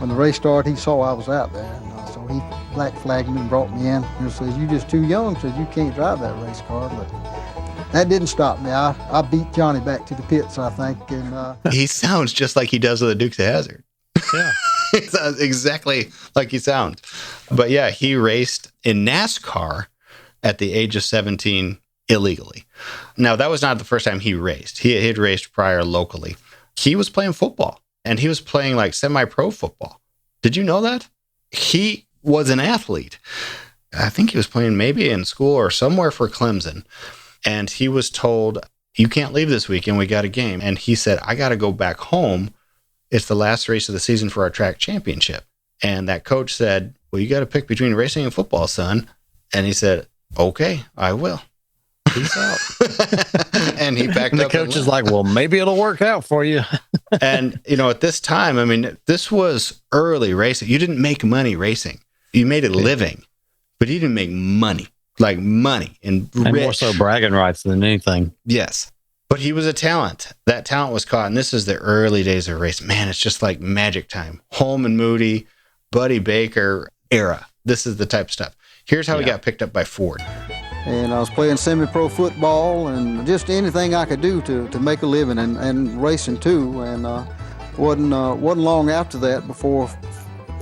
[SPEAKER 19] when the race started, he saw I was out there, and so he black flagged me and brought me in and says, "You're just too young," says, "you can't drive that race car." But that didn't stop me. I beat Johnny back to the pits, I think. And
[SPEAKER 7] he sounds just like he does with the Dukes of Hazzard.
[SPEAKER 8] Yeah.
[SPEAKER 7] He sounds exactly like he sounds. But yeah, he raced in NASCAR at the age of 17 illegally. Now, that was not the first time he raced. He had raced prior locally. He was playing football, and he was playing like semi-pro football. Did you know that? He was an athlete. I think he was playing maybe in school or somewhere for Clemson. And he was told, "You can't leave this weekend. We got a game." And he said, "I got to go back home. It's the last race of the season for our track championship." And that coach said, "Well, you got to pick between racing and football, son." And he said, "Okay, I will. Peace out." And he backed
[SPEAKER 8] and
[SPEAKER 7] up.
[SPEAKER 8] The coach is like, "Well, maybe it'll work out for you."
[SPEAKER 7] And, at this time, this was early racing. You didn't make money racing. You made a living, but you didn't make money. Like money and rich.
[SPEAKER 8] More so bragging rights than anything.
[SPEAKER 7] Yes. But he was a talent. That talent was caught, and this is the early days of race. Man, it's just like magic time. Holman Moody, Buddy Baker era. This is the type of stuff. Here's how he got picked up by Ford.
[SPEAKER 19] And I was playing semi-pro football and just anything I could do to make a living and racing too. And wasn't long after that before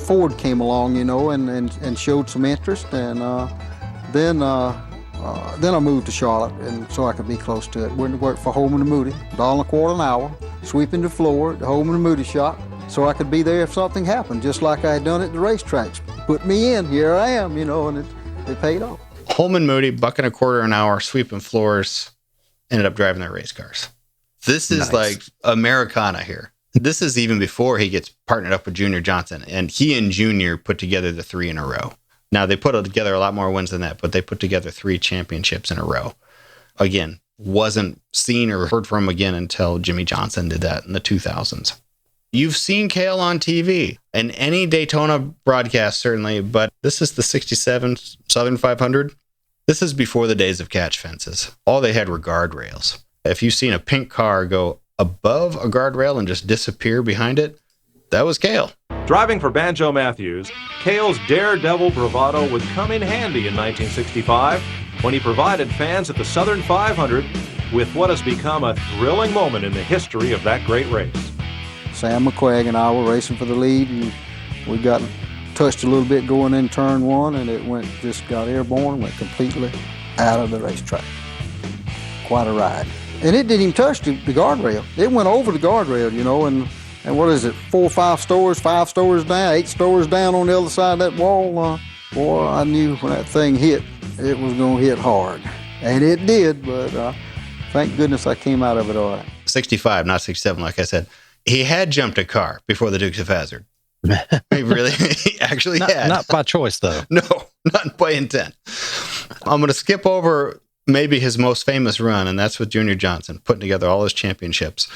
[SPEAKER 19] Ford came along, you know, and showed some interest. And then I moved to Charlotte, and so I could be close to it. Went to work for Holman and Moody, $1.25 an hour, sweeping the floor at the Holman and Moody shop, so I could be there if something happened, just like I had done at the racetracks. Put me in, here I am, you know, and it paid off.
[SPEAKER 7] Holman Moody, $1.25 an hour, sweeping floors, ended up driving their race cars. This is like Americana here. This is even before he gets partnered up with Junior Johnson, and he and Junior put together the 3 in a row. Now, they put together a lot more wins than that, but they put together 3 championships in a row. Again, wasn't seen or heard from again until Jimmy Johnson did that in the 2000s. You've seen Cale on TV and any Daytona broadcast, certainly, but this is the 67 Southern 500. This is before the days of catch fences. All they had were guardrails. If you've seen a pink car go above a guardrail and just disappear behind it, that was Cale.
[SPEAKER 20] Driving for Banjo Matthews, Cale's daredevil bravado would come in handy in 1965 when he provided fans at the Southern 500 with what has become a thrilling moment in the history of that great race.
[SPEAKER 19] Sam McQuagg and I were racing for the lead, and we got touched a little bit going in turn 1, and it just got airborne, went completely out of the racetrack. Quite a ride. And it didn't even touch the guardrail. It went over the guardrail, you know, and what is it, 4 or 5 stories, 5 stories down, 8 stories down on the other side of that wall. Boy, I knew when that thing hit, it was going to hit hard. And it did, but thank goodness I came out of it all right.
[SPEAKER 7] 65, not 67, like I said. He had jumped a car before the Dukes of Hazzard. He really he actually had.
[SPEAKER 8] Not by choice, though.
[SPEAKER 7] No, not by intent. I'm going to skip over maybe his most famous run, and that's with Junior Johnson, putting together all his championships.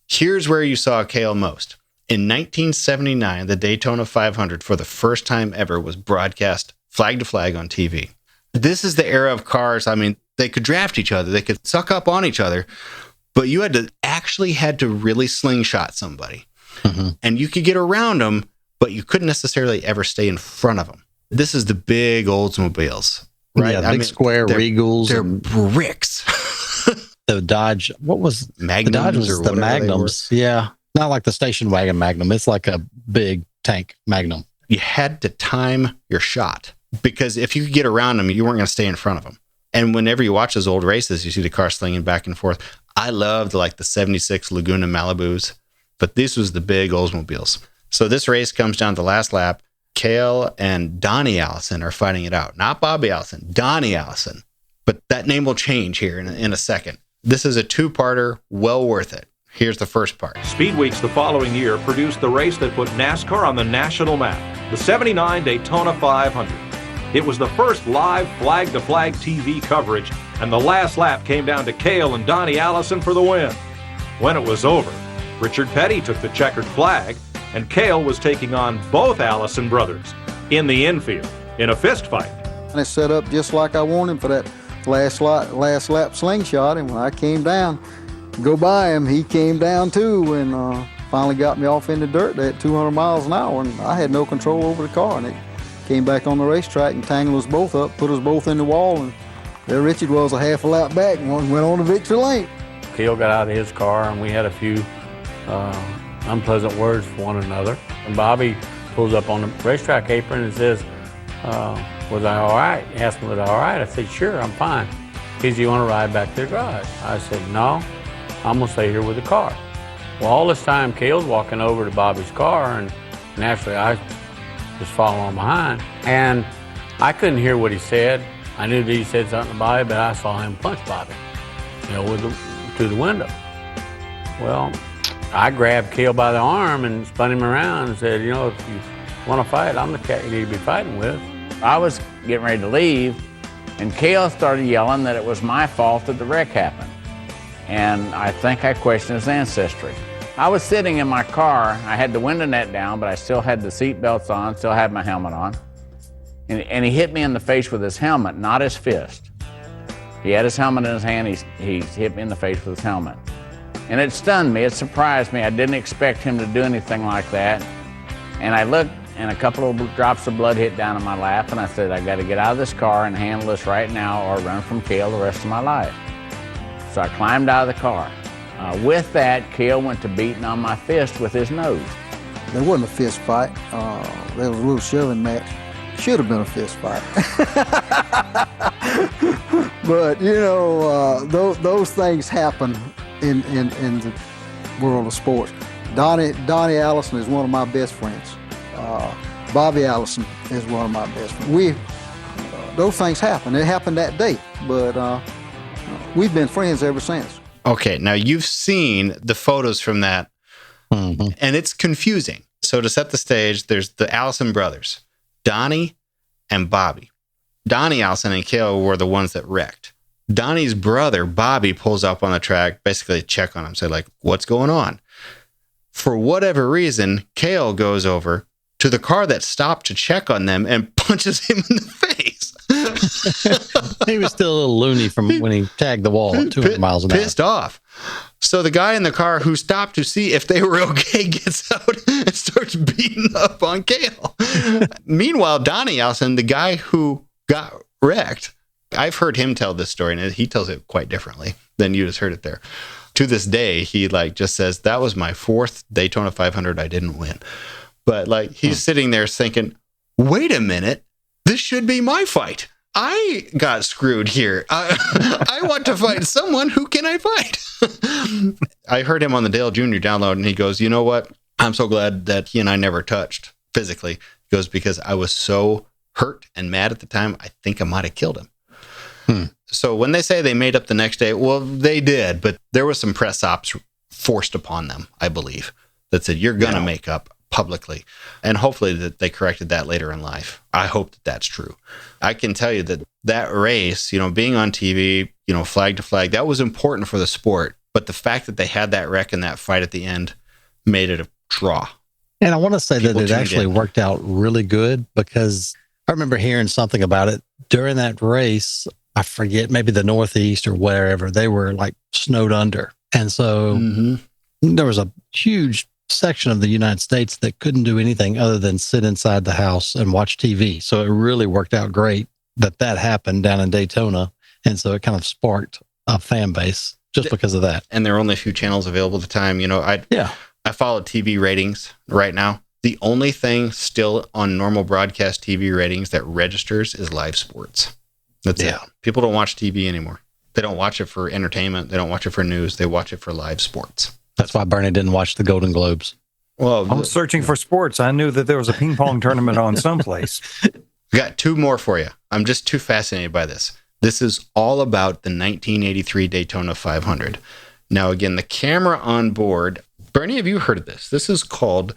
[SPEAKER 7] Here's where you saw Cale most. In 1979, the Daytona 500, for the first time ever, was broadcast flag to flag on TV. This is the era of cars. I mean, they could draft each other. They could suck up on each other, but you had to really slingshot somebody. Mm-hmm. And you could get around them, but you couldn't necessarily ever stay in front of them. This is the big Oldsmobiles, right?
[SPEAKER 8] Yeah, big square Regals.
[SPEAKER 7] They're bricks.
[SPEAKER 8] The Dodge, what was
[SPEAKER 7] Magnums?
[SPEAKER 8] The Dodge was
[SPEAKER 7] or
[SPEAKER 8] the Magnums. Yeah, not like the station wagon Magnum. It's like a big tank Magnum.
[SPEAKER 7] You had to time your shot, because if you could get around them, you weren't going to stay in front of them. And whenever you watch those old races, you see the car slinging back and forth. I loved like the 76 Laguna Malibus, but this was the big Oldsmobiles. So this race comes down to the last lap. Cale and Donnie Allison are fighting it out. Not Bobby Allison, Donnie Allison. But that name will change here in a second. This is a 2-parter, well worth it. Here's the first part.
[SPEAKER 20] Speed Weeks the following year produced the race that put NASCAR on the national map, the 79 Daytona 500. It was the first live flag-to-flag TV coverage, and the last lap came down to Cale and Donnie Allison for the win. When it was over, Richard Petty took the checkered flag, and Cale was taking on both Allison brothers in the infield in a fist fight.
[SPEAKER 19] And it set up just like I wanted for that last lap slingshot, and when I came down to go by him, he came down too, and finally got me off in the dirt at 200 miles an hour, and I had no control over the car, and it came back on the racetrack and tangled us both up, put us both in the wall, and there Richard was a half a lap back and went on to victory lane.
[SPEAKER 21] Cale got out of his car, and we had a few unpleasant words for one another. And Bobby pulls up on the racetrack apron and says, was I all right? He asked me, was I all right? I said, sure, I'm fine. He said, you want to ride back to the garage? I said, no, I'm going to stay here with the car. Well, all this time, Cale's walking over to Bobby's car, and naturally, I just following behind. And I couldn't hear what he said. I knew that he said something to Bobby, but I saw him punch Bobby, through the window. Well, I grabbed Cale by the arm and spun him around and said, if you want to fight, I'm the cat you need to be fighting with.
[SPEAKER 22] I was getting ready to leave, and Cale started yelling that it was my fault that the wreck happened. And I think I questioned his ancestry. I was sitting in my car. I had the window net down, but I still had the seat belts on, still had my helmet on. And he hit me in the face with his helmet, not his fist. He had his helmet in his hand. He hit me in the face with his helmet. And it stunned me. It surprised me. I didn't expect him to do anything like that. And I looked, and a couple of drops of blood hit down in my lap, and I said, I got to get out of this car and handle this right now or run from Cale the rest of my life. So I climbed out of the car. With that, Cale went to beating on my fist with his nose.
[SPEAKER 19] There wasn't a fist fight. There was a little shoving match. Should have been a fist fight. But, you know, those things happen in the world of sports. Donnie Allison is one of my best friends. Bobby Allison is one of my best friends. Those things happen. It happened that day, but we've been friends ever since.
[SPEAKER 7] Okay, now you've seen the photos from that, and it's confusing. So to set the stage, there's the Allison brothers, Donnie and Bobby. Donnie Allison and Cale were the ones that wrecked. Donnie's brother, Bobby, pulls up on the track, basically to check on him, say, like, what's going on? For whatever reason, Cale goes over to the car that stopped to check on them and punches him in the face.
[SPEAKER 8] He was still a little loony from when he tagged the wall at 200 miles an hour.
[SPEAKER 7] Pissed off. So the guy in the car who stopped to see if they were okay gets out and starts beating up on Cale. Meanwhile, Donnie Allison, the guy who got wrecked, I've heard him tell this story, and he tells it quite differently than you just heard it there. To this day, he just says, that was my 4th Daytona 500 I didn't win. But he's sitting there thinking, wait a minute, this should be my fight. I got screwed here. I want to fight someone. Who can I fight? I heard him on the Dale Jr. download, and he goes, you know what? I'm so glad that he and I never touched physically. He goes, because I was so hurt and mad at the time, I think I might have killed him. So when they say they made up the next day, well, they did, but there was some press ops forced upon them, I believe, that said, you're going to make up publicly. And hopefully that they corrected that later in life. I hope that that's true. I can tell you that race, being on TV, flag to flag, that was important for the sport. But the fact that they had that wreck and that fight at the end made it a draw.
[SPEAKER 8] And I want to say that it actually worked out really good, because I remember hearing something about it during that race. I forget, maybe the Northeast or wherever, they were snowed under. And so there was a huge section of the United States that couldn't do anything other than sit inside the house and watch TV. So it really worked out great that happened down in Daytona. And so it kind of sparked a fan base just because of that.
[SPEAKER 7] And there are only a few channels available at the time. I follow TV ratings right now. The only thing still on normal broadcast TV ratings that registers is live sports. That's it. People don't watch TV anymore. They don't watch it for entertainment. They don't watch it for news. They watch it for live sports.
[SPEAKER 8] That's why Bernie didn't watch the Golden Globes.
[SPEAKER 7] Well,
[SPEAKER 9] I was searching for sports. I knew that there was a ping pong tournament on someplace.
[SPEAKER 7] I got 2 more for you. I'm just too fascinated by this. This is all about the 1983 Daytona 500. Now, again, the camera on board. Bernie, have you heard of this? This is called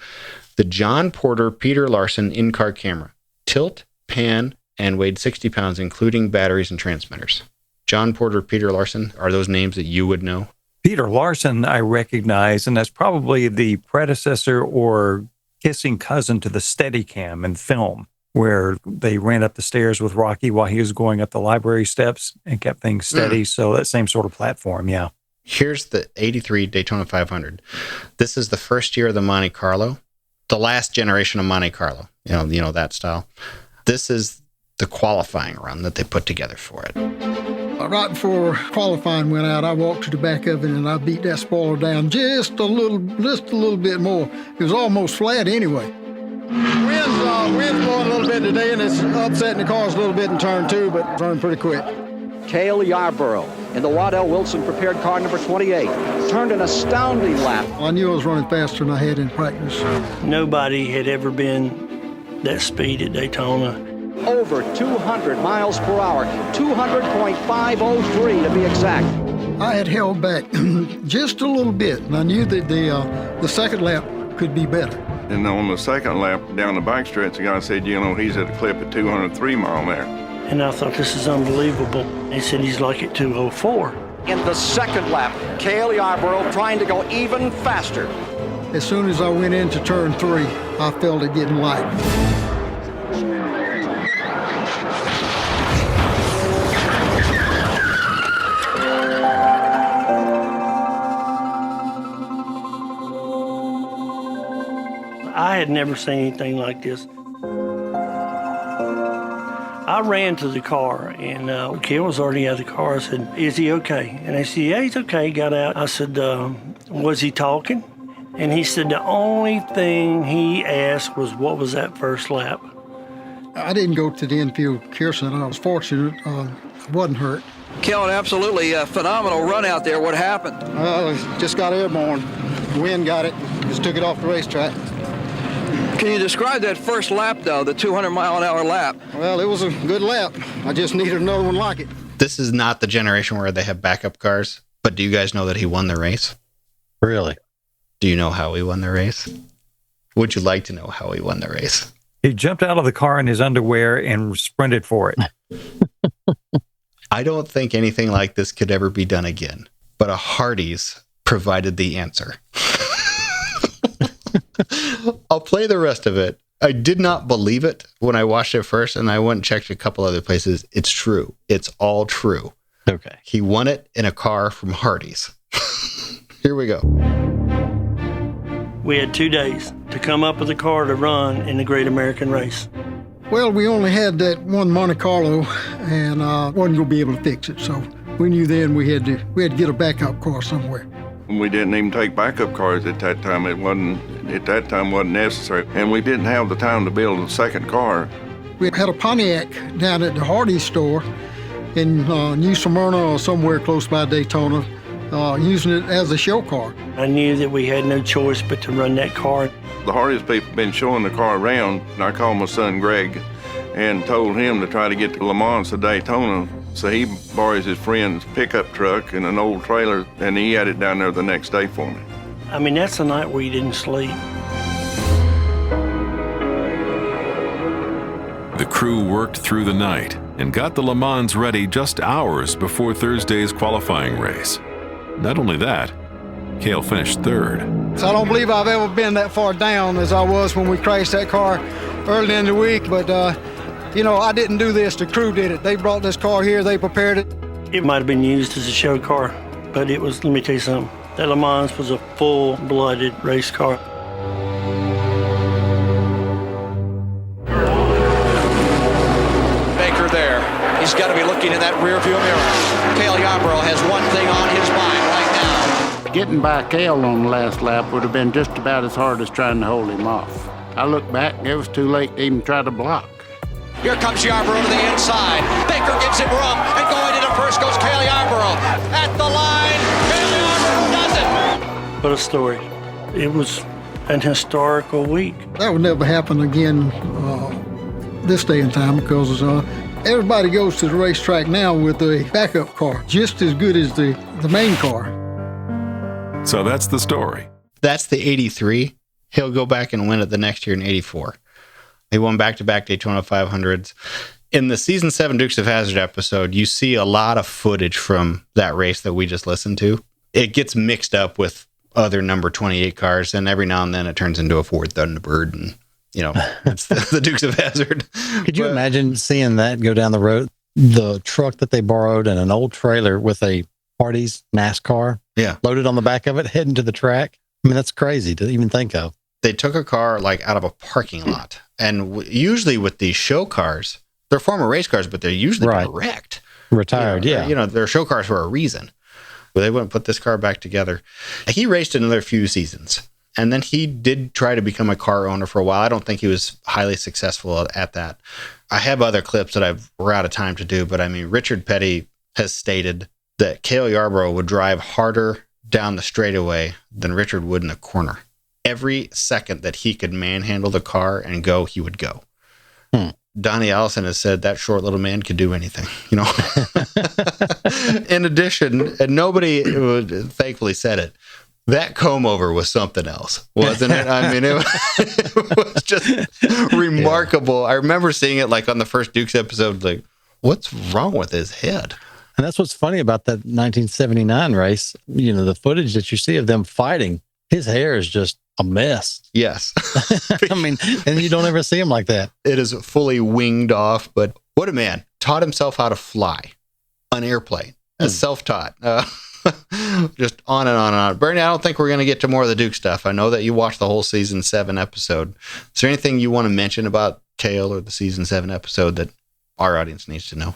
[SPEAKER 7] the John Porter Peter Larson in-car camera. Tilt, pan, and weighed 60 pounds, including batteries and transmitters. John Porter, Peter Larson, are those names that you would know?
[SPEAKER 9] Peter Larson, I recognize, and that's probably the predecessor or kissing cousin to the Steadicam in film, where they ran up the stairs with Rocky while he was going up the library steps and kept things steady. So that same sort of platform, yeah.
[SPEAKER 7] Here's the 83 Daytona 500. This is the first year of the Monte Carlo, the last generation of Monte Carlo, that style. This is the qualifying run that they put together for it.
[SPEAKER 19] Right before qualifying went out, I walked to the back of it and I beat that spoiler down just a little bit more. It was almost flat anyway. Wind's blowing a little bit today, and it's upsetting the cars a little bit in turn 2, but it's running pretty quick.
[SPEAKER 2] Cale Yarborough in the Waddell Wilson prepared car number 28 turned an astounding lap.
[SPEAKER 19] I knew I was running faster than I had in practice.
[SPEAKER 4] Nobody had ever been that speed at Daytona.
[SPEAKER 2] Over 200 miles per hour, 200.503 to be exact.
[SPEAKER 19] I had held back just a little bit, and I knew that the second lap could be better.
[SPEAKER 18] And on the second lap down the backstretch, the guy said, he's at a clip at 203 mile an hour.
[SPEAKER 4] And I thought, this is unbelievable. He said he's like at 204.
[SPEAKER 2] In the second lap, Cale Yarborough trying to go even faster.
[SPEAKER 19] As soon as I went into turn 3, I felt it getting light.
[SPEAKER 4] had never seen anything like this. I ran to the car, and Cale was already out of the car. I said, "Is he okay?" And they said, "Yeah, he's okay." He got out. I said, "Was he talking?" And he said the only thing he asked was, "What was that first lap?"
[SPEAKER 19] I didn't go to the infield care center. I was fortunate. I wasn't hurt.
[SPEAKER 2] Cale, absolutely a phenomenal run out there. What happened?
[SPEAKER 19] Just got airborne. The wind got it. Just took it off the racetrack.
[SPEAKER 2] Can you describe that first lap, though, the 200-mile-an-hour lap?
[SPEAKER 19] Well, it was a good lap. I just needed another one like it.
[SPEAKER 7] This is not the generation where they have backup cars, but do you guys know that he won the race?
[SPEAKER 8] Really?
[SPEAKER 7] Do you know how he won the race? Would you like to know how he won the race?
[SPEAKER 9] He jumped out of the car in his underwear and sprinted for it.
[SPEAKER 7] I don't think anything like this could ever be done again, but a Hardee's provided the answer. I'll play the rest of it. I did not believe it when I watched it first, and I went and checked a couple other places. It's true. It's all true.
[SPEAKER 8] Okay.
[SPEAKER 7] He won it in a car from Hardee's. Here we go.
[SPEAKER 4] We had 2 days to come up with a car to run in the Great American Race.
[SPEAKER 19] Well, we only had that one Monte Carlo, and wasn't going to be able to fix it. So we knew then we had to get a backup car somewhere.
[SPEAKER 18] We didn't even take backup cars at that time. It wasn't necessary. And we didn't have the time to build a second car.
[SPEAKER 19] We had a Pontiac down at the Hardee's store in New Smyrna or somewhere close by Daytona, using it as a show car.
[SPEAKER 4] I knew that we had no choice but to run that car.
[SPEAKER 18] The Hardee's people have been showing the car around, and I called my son Greg and told him to try to get to Le Mans to Daytona. So he borrows his friend's pickup truck and an old trailer, and he had it down there the next day for me.
[SPEAKER 4] I mean, that's the night where you didn't sleep.
[SPEAKER 1] The crew worked through the night and got the Le Mans ready just hours before Thursday's qualifying race. Not only that, Cale finished third.
[SPEAKER 19] So I don't believe I've ever been that far down as I was when we crashed that car early in the week, but I didn't do this. The crew did it. They brought this car here. They prepared it.
[SPEAKER 4] It might have been used as a show car, but it was, let me tell you something, that Le Mans was a full-blooded race car.
[SPEAKER 2] Baker there. He's got to be looking in that rearview mirror. Cale Yarborough has one thing on his mind right now.
[SPEAKER 6] Getting by Cale on the last lap would have been just about as hard as trying to hold him off. I look back, it was too late to even try to block.
[SPEAKER 2] Here comes Yarborough to the inside. Baker gives him room, and going into first goes Cale Yarborough. At the line, Cale Yarborough does it.
[SPEAKER 4] What a story. It was an historical week.
[SPEAKER 19] That would never happen again this day and time because everybody goes to the racetrack now with a backup car, just as good as the main car.
[SPEAKER 1] So that's the story.
[SPEAKER 7] That's the 83. He'll go back and win it the next year in 84. He won back-to-back Daytona 500s. In the Season 7 Dukes of Hazzard episode, you see a lot of footage from that race that we just listened to. It gets mixed up with other number 28 cars, and every now and then it turns into a Ford Thunderbird, and, it's the Dukes of Hazzard.
[SPEAKER 8] Could you imagine seeing that go down the road? The truck that they borrowed and an old trailer with a Hardee's NASCAR loaded on the back of it, heading to the track. I mean, that's crazy to even think of.
[SPEAKER 7] They took a car out of a parking lot. And usually with these show cars, they're former race cars, but they're usually wrecked.
[SPEAKER 8] Retired,
[SPEAKER 7] They're show cars for a reason. But they wouldn't put this car back together. He raced another few seasons. And then he did try to become a car owner for a while. I don't think he was highly successful at that. I have other clips that we're out of time to do, but I mean, Richard Petty has stated that Cale Yarborough would drive harder down the straightaway than Richard would in a corner. Every second that he could manhandle the car and go, he would go. Donnie Allison has said that short little man could do anything, In addition, and nobody thankfully said it, that comb over was something else, wasn't it? I mean, it was just remarkable. Yeah. I remember seeing it on the first Dukes episode, what's wrong with his head?
[SPEAKER 8] And that's what's funny about that 1979 race. The footage that you see of them fighting, his hair is just a mess.
[SPEAKER 7] Yes.
[SPEAKER 8] I mean, and you don't ever see him like that.
[SPEAKER 7] It is fully winged off, but what a man. Taught himself how to fly an airplane. Self-taught. Just on and on and on. Bernie, I don't think we're going to get to more of the Duke stuff. I know that you watched the whole season 7 episode. Is there anything you want to mention about Cale or the season 7 episode that our audience needs to know?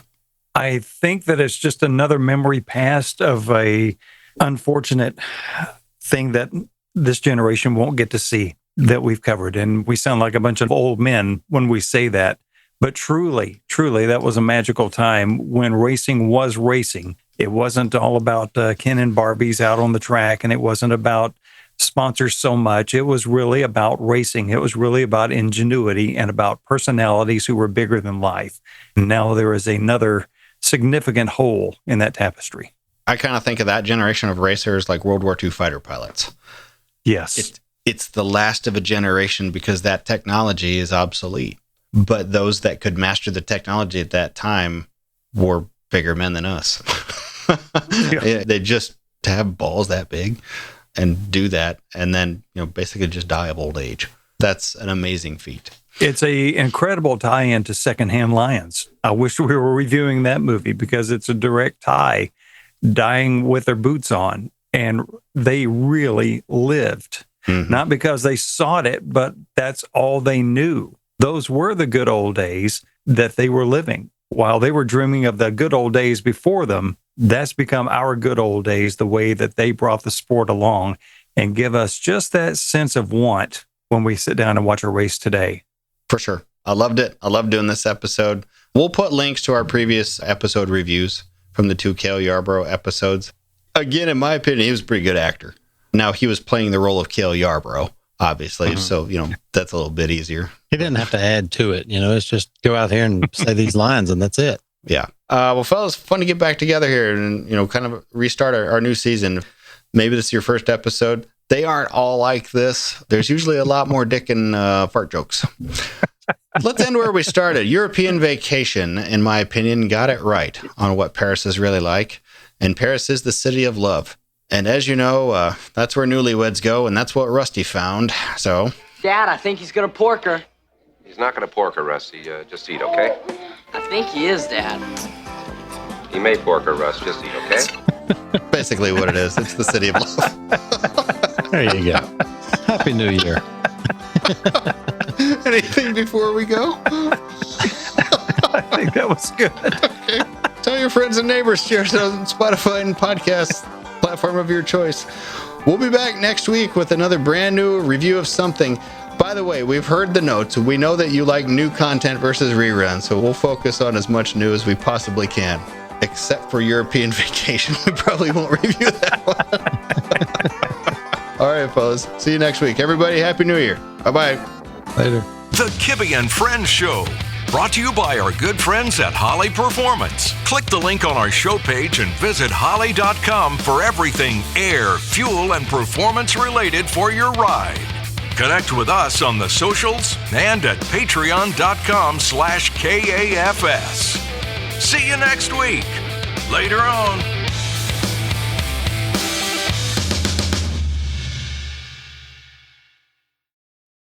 [SPEAKER 9] I think that it's just another memory past of a unfortunate thing that this generation won't get to see that we've covered. And we sound like a bunch of old men when we say that. But truly, that was a magical time when racing was racing. It wasn't all about Ken and Barbies out on the track, and it wasn't about sponsors so much. It was really about racing. It was really about ingenuity and about personalities who were bigger than life. And now there is another significant hole in that tapestry.
[SPEAKER 7] I kind of think of that generation of racers like World War II fighter pilots.
[SPEAKER 9] Yes.
[SPEAKER 7] It's the last of a generation because that technology is obsolete. But those that could master the technology at that time were bigger men than us. They just have balls that big and do that, and then basically just die of old age. That's an amazing feat.
[SPEAKER 9] It's a incredible tie-in to Secondhand Lions. I wish we were reviewing that movie because it's a direct tie, dying with their boots on, and they really lived. Mm-hmm. Not because they sought it, but that's all they knew. Those were the good old days that they were living. While they were dreaming of the good old days before them, that's become our good old days, the way that they brought the sport along and give us just that sense of want when we sit down and watch a race today.
[SPEAKER 7] For sure. I loved it. I loved doing this episode. We'll put links to our previous episode reviews from the 2 Cale Yarborough episodes. Again, in my opinion, he was a pretty good actor. Now, he was playing the role of Cale Yarborough, obviously, so, that's a little bit easier.
[SPEAKER 8] He didn't have to add to it. It's just go out here and say these lines, and that's it.
[SPEAKER 7] Yeah. Well, fellas, fun to get back together here and, kind of restart our new season. Maybe this is your first episode. They aren't all like this. There's usually a lot more dick and fart jokes. Let's end where we started. European vacation, in my opinion, got it right on what Paris is really like. And Paris is the city of love. And as you know, that's where newlyweds go, and that's what Rusty found. So,
[SPEAKER 11] Dad, I think he's gonna pork her.
[SPEAKER 5] He's not gonna pork her, Rusty. Just eat, okay?
[SPEAKER 11] I think he is, Dad.
[SPEAKER 5] He may pork her, Russ. Just eat, okay?
[SPEAKER 7] Basically what it is. It's the city of love.
[SPEAKER 8] There you go. Happy New Year.
[SPEAKER 7] Anything before we go?
[SPEAKER 9] I think that was good.
[SPEAKER 7] Okay. Tell your friends and neighbors. Share it on Spotify and podcast platform of your choice. We'll be back next week with another brand new review of something. By the way, we've heard the notes. We know that you like new content versus reruns, so we'll focus on as much new as we possibly can. Except for European vacation. We probably won't review that one. All right, fellas. See you next week. Everybody, Happy New Year. Bye-bye.
[SPEAKER 8] Later.
[SPEAKER 10] The Kibbe and Friends Show. Brought to you by our good friends at Holley Performance. Click the link on our show page and visit Holley.com for everything air, fuel, and performance related for your ride. Connect with us on the socials and at patreon.com/KAFS. See you next week. Later on.